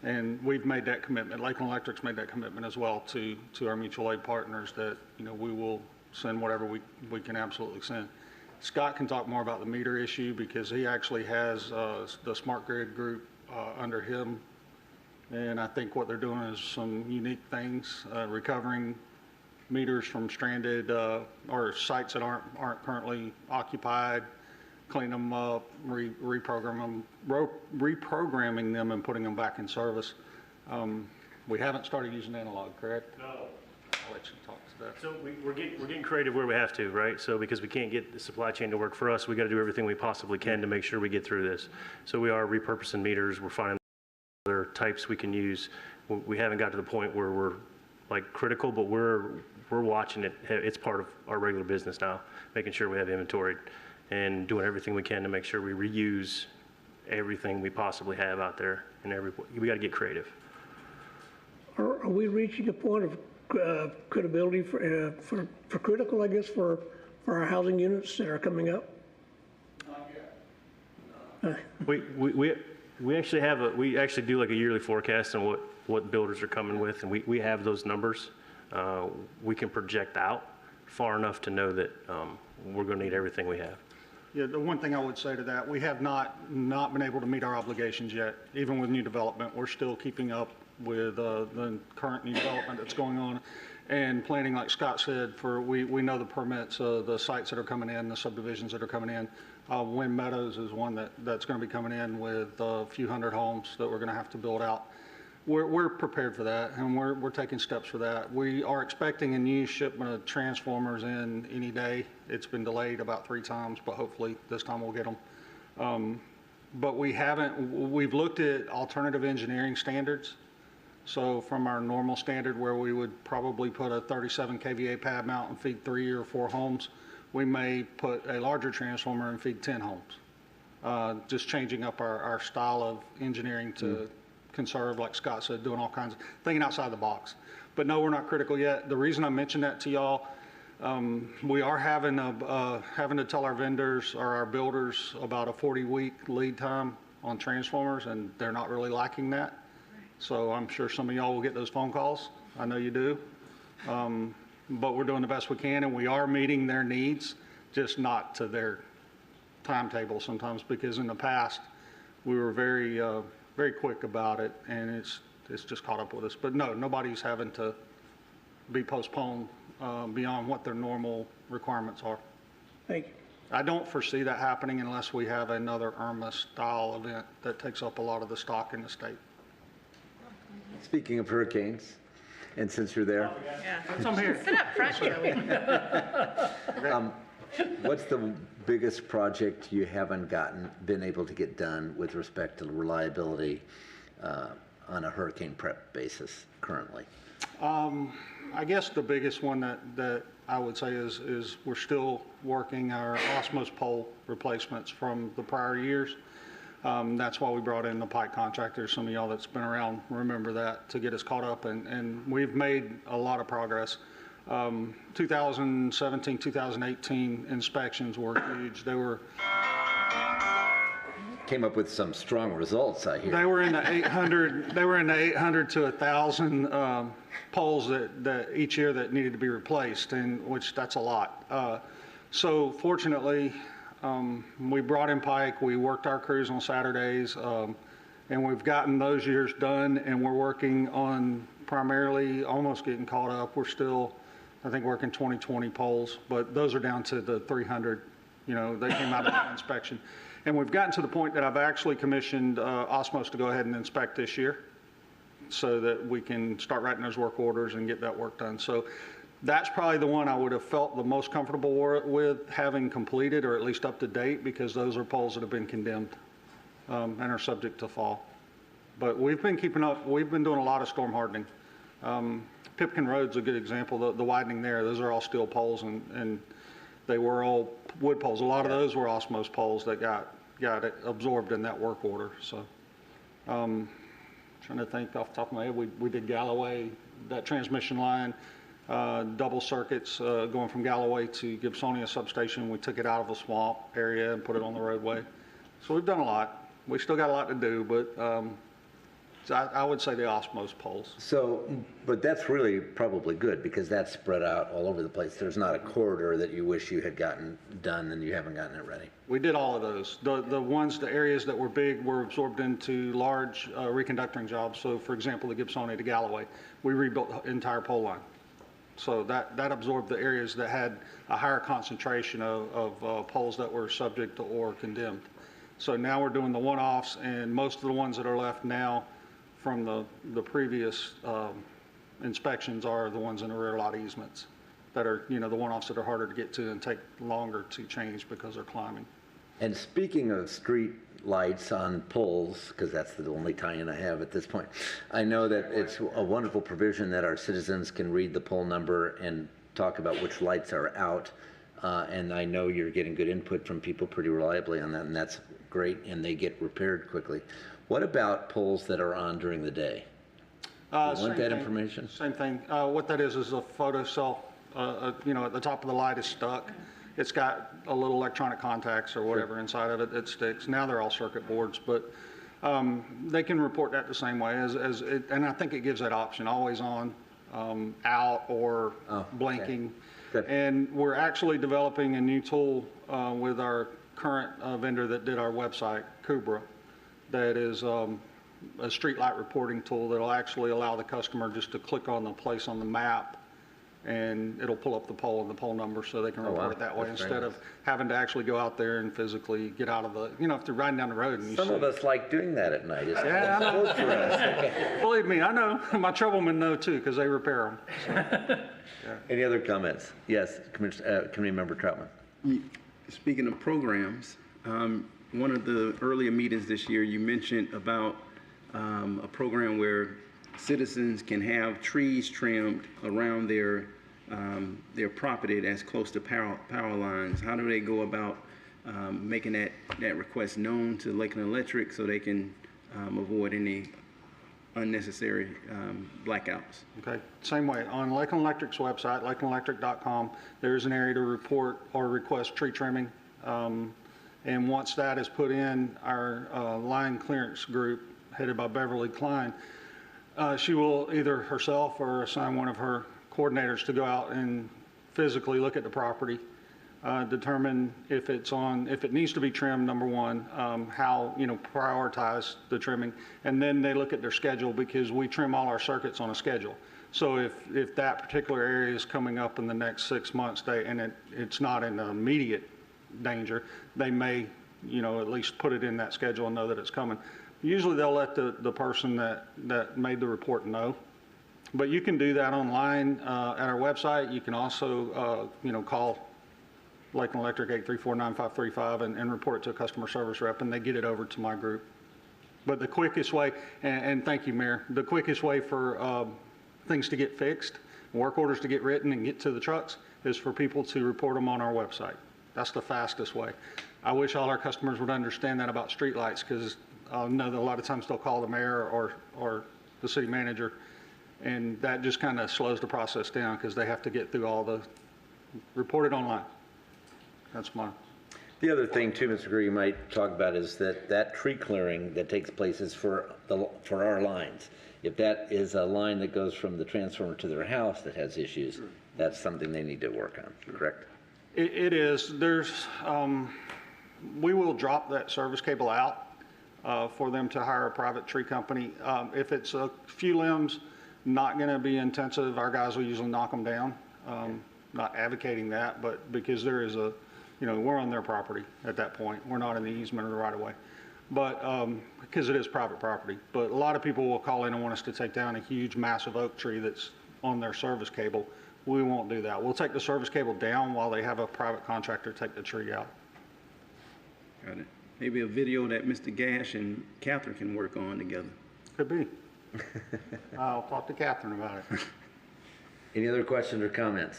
And we've made that commitment. Lakeland Electric's made that commitment as well to our mutual aid partners that, we will send whatever we can absolutely send. Scott can talk more about the meter issue because he actually has the smart grid group under him. And I think what they're doing is some unique things, recovering meters from stranded or sites that aren't currently occupied, clean them up, reprogramming them and putting them back in service. We haven't started using analog, correct? No. I'll let you talk to that. So we're getting creative where we have to, right? So because we can't get the supply chain to work for us, we got to do everything we possibly can to make sure we get through this. So we are repurposing meters. We're finding other types we can use. We haven't got to the point where we're like critical, but we're watching it. It's part of our regular business now, making sure we have inventory and doing everything we can to make sure we reuse everything we possibly have out there. And we got to get creative. Are we reaching a point of credibility for critical, I guess, for our housing units that are coming up? Not yet. We actually do like a yearly forecast on what builders are coming with, and we have those numbers. We can project out far enough to know that we're going to need everything we have. Yeah, the one thing I would say to that, we have not been able to meet our obligations yet, even with new development. We're still keeping up with the current new development that's going on and planning, like Scott said, we know the permits, the sites that are coming in, the subdivisions that are coming in. Wind Meadows is one that's going to be coming in with a few hundred homes that we're going to have to build out. We're prepared for that, and we're taking steps for that. We are expecting a new shipment of transformers in any day. It's been delayed about 3 times, but hopefully this time we'll get them. But we've looked at alternative engineering standards. So from our normal standard where we would probably put a 37 kVA pad mount and feed 3 or 4 homes, we may put a larger transformer and feed 10 homes. just changing up our style of engineering to conserve, like Scott said, doing all kinds of, thinking outside the box. But no, we're not critical yet. The reason I mentioned that to y'all, we are having to tell our vendors or our builders about a 40-week lead time on transformers, and they're not really liking that. So I'm sure some of y'all will get those phone calls. I know you do. But we're doing the best we can, and we are meeting their needs, just not to their timetable sometimes, because in the past, we were very, very quick about it, and it's just caught up with us. But no, nobody's having to be postponed beyond what their normal requirements are. Thank you. I don't foresee that happening unless we have another Irma-style event that takes up a lot of the stock in the state. Speaking of hurricanes, and since you're there, I'm here. Sit up front, Joey. what's the biggest project you haven't been able to get done with respect to reliability on a hurricane prep basis currently? I guess the biggest one that I would say is we're still working our osmosis pole replacements from the prior years. That's why we brought in the pipe contractors. Some of y'all that's been around remember that, to get us caught up, and we've made a lot of progress. 2017, 2018 inspections were huge. They were came up with some strong results, I hear. They were in the 800. They were in the 800 to 1,000 poles that each year that needed to be replaced, and which that's a lot. So fortunately, we brought in Pike. We worked our crews on Saturdays, and we've gotten those years done. And we're working on primarily almost getting caught up. We're still, I think, working 2020 poles, but those are down to the 300. You know, they came out of that inspection. And we've gotten to the point that I've actually commissioned Osmos to go ahead and inspect this year so that we can start writing those work orders and get that work done. So that's probably the one I would have felt the most comfortable with having completed, or at least up to date, because those are poles that have been condemned and are subject to fall. But we've been keeping up. We've been doing a lot of storm hardening. Pipkin Road's a good example. The widening there, those are all steel poles, and they were all wood poles. A lot of those were Osmos poles that got absorbed in that work order. So trying to think off the top of my head, we did Galloway, that transmission line, double circuits going from Galloway to Gibsonia substation. We took it out of a swamp area and put it on the roadway. So we've done a lot. We still got a lot to do, but I would say the Osmos poles. So, but that's really probably good, because that's spread out all over the place. There's not a corridor that you wish you had gotten done and you haven't gotten it ready. We did all of those. The areas that were big were absorbed into large reconductoring jobs. So for example, the Gibsonia to Galloway, we rebuilt the entire pole line. So that absorbed the areas that had a higher concentration of poles that were subject or condemned. So now we're doing the one-offs, and most of the ones that are left now from the previous inspections are the ones in the rear lot easements that are, you know, the one-offs that are harder to get to and take longer to change because they're climbing. And speaking of street lights on poles, because that's the only tie-in I have at this point, I know that it's a wonderful provision that our citizens can read the pole number and talk about which lights are out. And I know you're getting good input from people pretty reliably on that, and that's great, and they get repaired quickly. What about poles that are on during the day? Do you want that information? Same thing. What that is a photo cell. You know, at the top of the light is stuck. It's got a little electronic contacts or whatever inside of it that sticks. Now they're all circuit boards, but they can report that the same way as it, and I think it gives that option, always on, out, or blinking. Good. And we're actually developing a new tool with our current vendor that did our website, Kubra, that is a street light reporting tool that'll actually allow the customer just to click on the place on the map, and it'll pull up the pole and the pole number so they can report it that way, instead of having to actually go out there and physically get out of the, you know, if they're riding down the road and you Some of us like doing that at night. Yeah, I know. For us. Believe me, I know. My troublemen know too, because they repair them. So, yeah. Any other comments? Yes, Committee Member Troutman. Speaking of programs, one of the earlier meetings this year, you mentioned about a program where citizens can have trees trimmed around their property that's close to power lines. How do they go about making that that request known to Lakeland Electric so they can avoid any unnecessary blackouts. Okay, same way. On Lakeland Electric's website, lakelandelectric.com, there's an area to report or request tree trimming. And once that is put in, our line clearance group, headed by Beverly Klein, she will either herself or assign one of her coordinators to go out and physically look at the property, determine if it needs to be trimmed, number one, how, prioritize the trimming. And then they look at their schedule, because we trim all our circuits on a schedule. So if that particular area is coming up in the next 6 months, it's not in immediate danger, they may, at least put it in that schedule and know that it's coming. Usually they'll let the person that made the report know. But you can do that online at our website. You can also, call Lakeland Electric 834-9535 and report it to a customer service rep, and they get it over to my group. But the quickest way, and thank you, Mayor, the quickest way for things to get fixed, work orders to get written and get to the trucks, is for people to report them on our website. That's the fastest way. I wish all our customers would understand that about streetlights, because I know that a lot of times they'll call the mayor or the city manager, and that just kind of slows the process down, because they have to get through all the reported online. That's mine. The other thing too, Mr. Greer, you might talk about is that tree clearing that takes place is for our lines. If that is a line that goes from the transformer to their house that has issues, that's something they need to work on, correct? It is. We will drop that service cable out for them to hire a private tree company. If it's a few limbs, not going to be intensive, our guys will usually knock them down. Not advocating that, but because there is we're on their property at that point. We're not in the easement or the right of way, but because it is private property. But a lot of people will call in and want us to take down a huge, massive oak tree that's on their service cable. We won't do that. We'll take the service cable down while they have a private contractor take the tree out. Got it. Maybe a video that Mr. Gash and Catherine can work on together. Could be. I'll talk to Catherine about it. Any other questions or comments?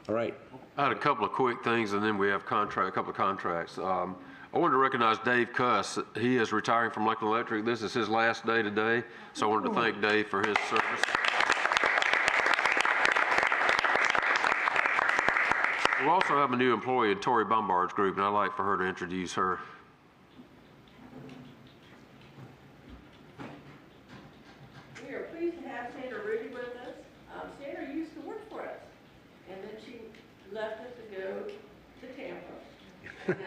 All right. I had a couple of quick things, and then we have a couple of contracts. I wanted to recognize Dave Cuss. He is retiring from Lakeland Electric. This is his last day today, so I wanted to thank Dave for his service. We also have a new employee in Tori Bombard's group, and I'd like for her to introduce her. We are pleased to have Sandra Rudy with us. Sandra used to work for us, and then she left us to go to Tampa.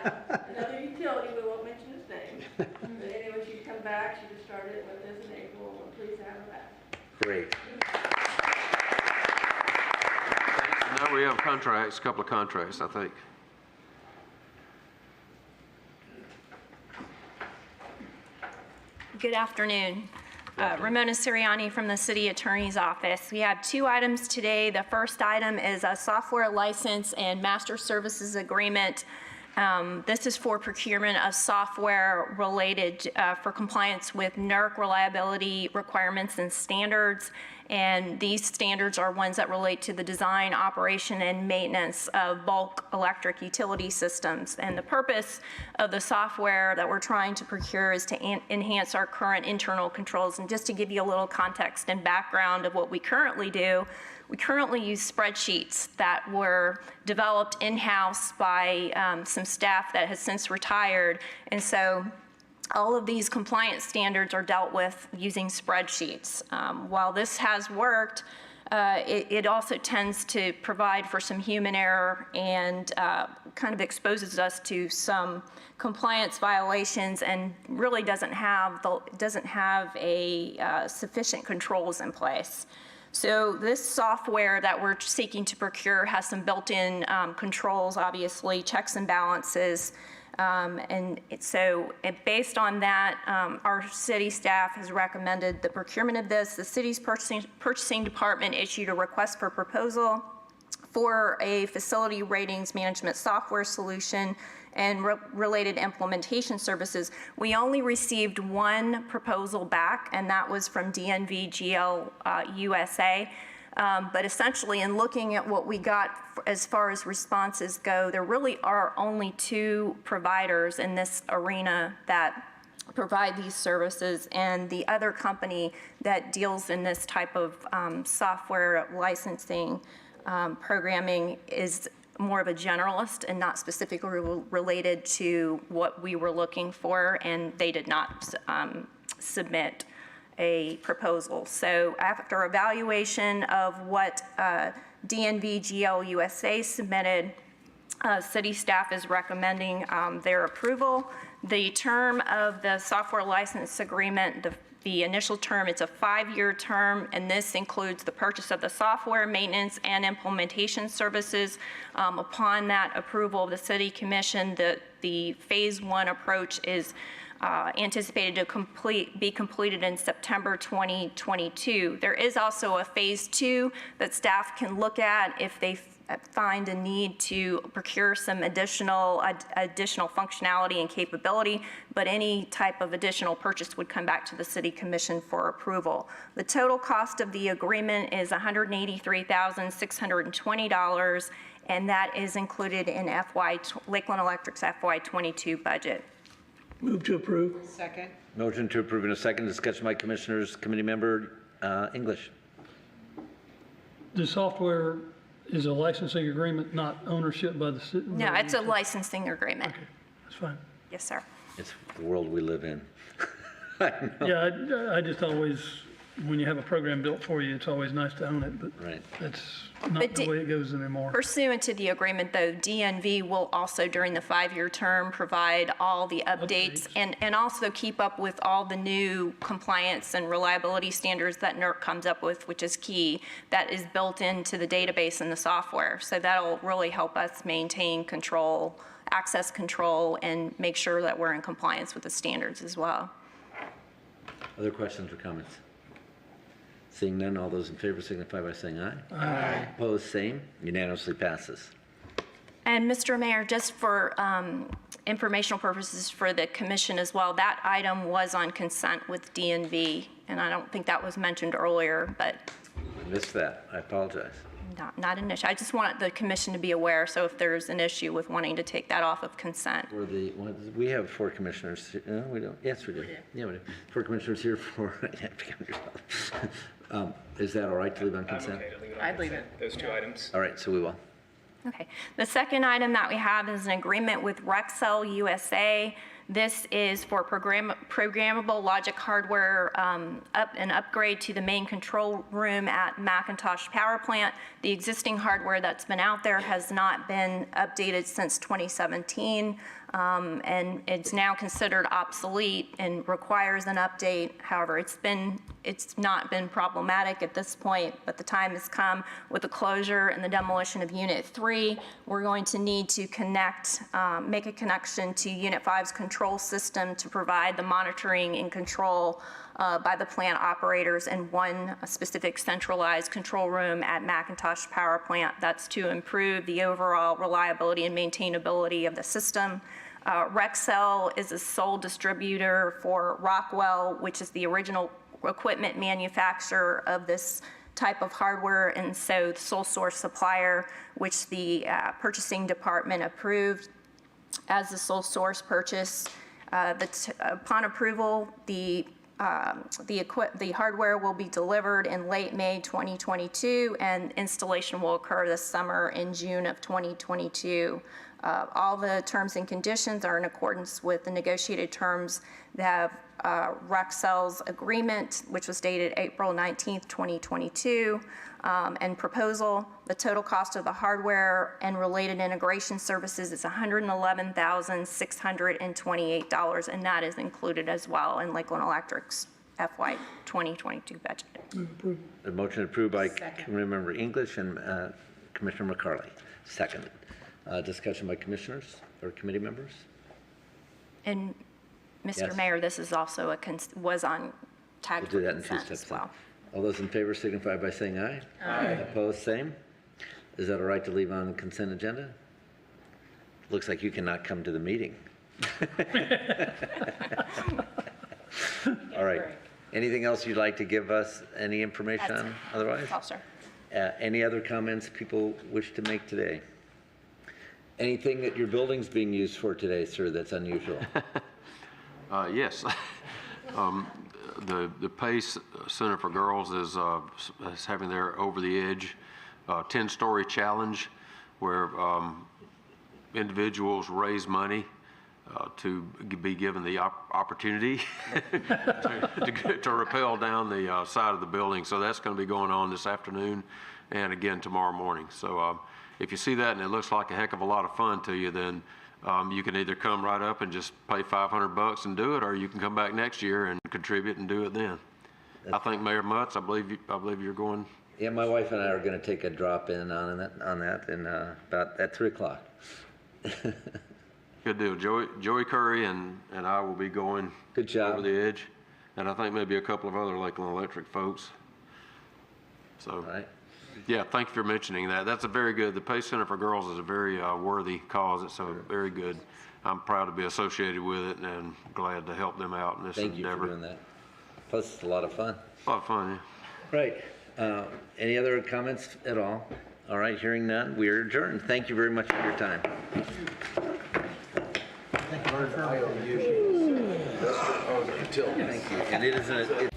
Now, another utility, we won't mention his name. But anyway, she's come back. She just started with us in April. We're pleased to have her back. Great. Now we have contracts, a couple of contracts, I think. Good afternoon. Ramona Siriani from the City Attorney's Office. We have two items today. The first item is a software license and master services agreement. This is for procurement of software related for compliance with NERC reliability requirements and standards. And these standards are ones that relate to the design, operation, and maintenance of bulk electric utility systems. And the purpose of the software that we're trying to procure is to enhance our current internal controls. And just to give you a little context and background of what we currently do, we currently use spreadsheets that were developed in-house by some staff that has since retired. And so all of these compliance standards are dealt with using spreadsheets. While this has worked, it also tends to provide for some human error and kind of exposes us to some compliance violations and really doesn't have a sufficient controls in place. So this software that we're seeking to procure has some built-in controls, obviously, checks and balances. Based on that, our city staff has recommended the procurement of this. The city's purchasing department issued a request for proposal for a facility ratings management software solution and related implementation services. We only received one proposal back, and that was from DNV GL USA. But essentially, in looking at what we got as far as responses go, there really are only 2 providers in this arena that provide these services, and the other company that deals in this type of software licensing programming is more of a generalist and not specifically related to what we were looking for, and they did not submit a proposal. So after evaluation of what DNV GL USA submitted, city staff is recommending their approval. The term of the software license agreement, the initial term, it's a 5-year term, and this includes the purchase of the software, maintenance, and implementation services. Upon that approval of the City Commission, the Phase 1 approach is anticipated to be completed in September 2022. There is also a Phase 2 that staff can look at if they find a need to procure some additional functionality and capability, but any type of additional purchase would come back to the City Commission for approval. The total cost of the agreement is $183,620, and that is included in Lakeland Electric's FY22 budget. Move to approve. Second. Motion to approve in a second. Discussion by Commissioners. Committee Member English. The software is a licensing agreement, not ownership by the city? No, it's a licensing agreement. Okay, that's fine. Yes, sir. It's the world we live in. Yeah, I just always, when you have a program built for you, it's always nice to own it, but right. That's not the way it goes anymore. Pursuant to the agreement, though, DNV will also, during the 5-year term, provide all the updates and also keep up with all the new compliance and reliability standards that NERC comes up with, which is key, that is built into the database and the software. So that'll really help us maintain control, access control, and make sure that we're in compliance with the standards as well. Other questions or comments? Seeing none, all those in favor signify by saying aye. Aye. Opposed, same. Unanimously passes. And Mr. Mayor, just for informational purposes for the commission as well, that item was on consent with DNV, and I don't think that was mentioned earlier, but I missed that. I apologize. not an issue. I just want the commission to be aware, so if there's an issue with wanting to take that off of consent. We have 4 commissioners. No, we don't. Yes, we do. Yeah, we do. 4 commissioners here for. Is that all right to leave on consent? I'm okay to leave it on I'd leave consent, those 2 items. All right, so we will. Okay. The second item that we have is an agreement with Rexrow USA. This is for programmable logic hardware an upgrade to the main control room at McIntosh Power Plant. The existing hardware that's been out there has not been updated since 2017, and it's now considered obsolete and requires an update. However, it's not been problematic at this point, but the time has come with the closure and the demolition of Unit 3. We're going to need to make a connection to Unit 5's control system to provide the monitoring and control by the plant operators in one specific centralized control room at McIntosh Power Plant. That's to improve the overall reliability and maintainability of the system. Rexrow is a sole distributor for Rockwell, which is the original equipment manufacturer of this type of hardware, and so the sole source supplier, which the purchasing department approved as the sole source purchase. Upon approval, the hardware will be delivered in late May 2022, and installation will occur this summer in June of 2022. All the terms and conditions are in accordance with the negotiated terms that have Rexrow's agreement, which was dated April 19th, 2022, and proposal. The total cost of the hardware and related integration services is $111,628, and that is included as well in Lakeland Electric's FY 2022 budget. The motion approved by Committeemember English and Commissioner McCarley. Second. Discussion by commissioners or committee members? And Mr. Yes. Mayor, this is also was on tag We'll do that in 2 consent steps. as well. All those in favor signify by saying aye. Aye. Opposed, same. Is that all right to leave on the consent agenda? Looks like you cannot come to the meeting. All right. Anything else you'd like to give us any information on otherwise? That's all, sir. Any other comments people wish to make today? Anything that your building's being used for today, sir, that's unusual? Yes. The PACE Center for Girls is having their Over the Edge 10-story challenge where individuals raise money to be given the opportunity to rappel down the side of the building. So that's going to be going on this afternoon and again tomorrow morning. So if you see that and it looks like a heck of a lot of fun to you, then you can either come right up and just pay $500 and do it, or you can come back next year and contribute and do it then. I think Mayor Mutz, I believe you're going. Yeah, my wife and I are going to take a drop in on that in about at 3 o'clock. Good deal. Joey Curry and I will be going. Good job. Over the Edge, and I think maybe a couple of other Lakeland Electric folks. So, all right. Yeah, thank you for mentioning that. That's a very good. The PACE Center for Girls is a very worthy cause. It's a very good. I'm proud to be associated with it and glad to help them out in this endeavor. Thank you for doing that. Plus, it's a lot of fun. A lot of fun, yeah. Right. Any other comments at all? All right, hearing none, we are adjourned. Thank you very much for your time. Thank you. Thank you. And it is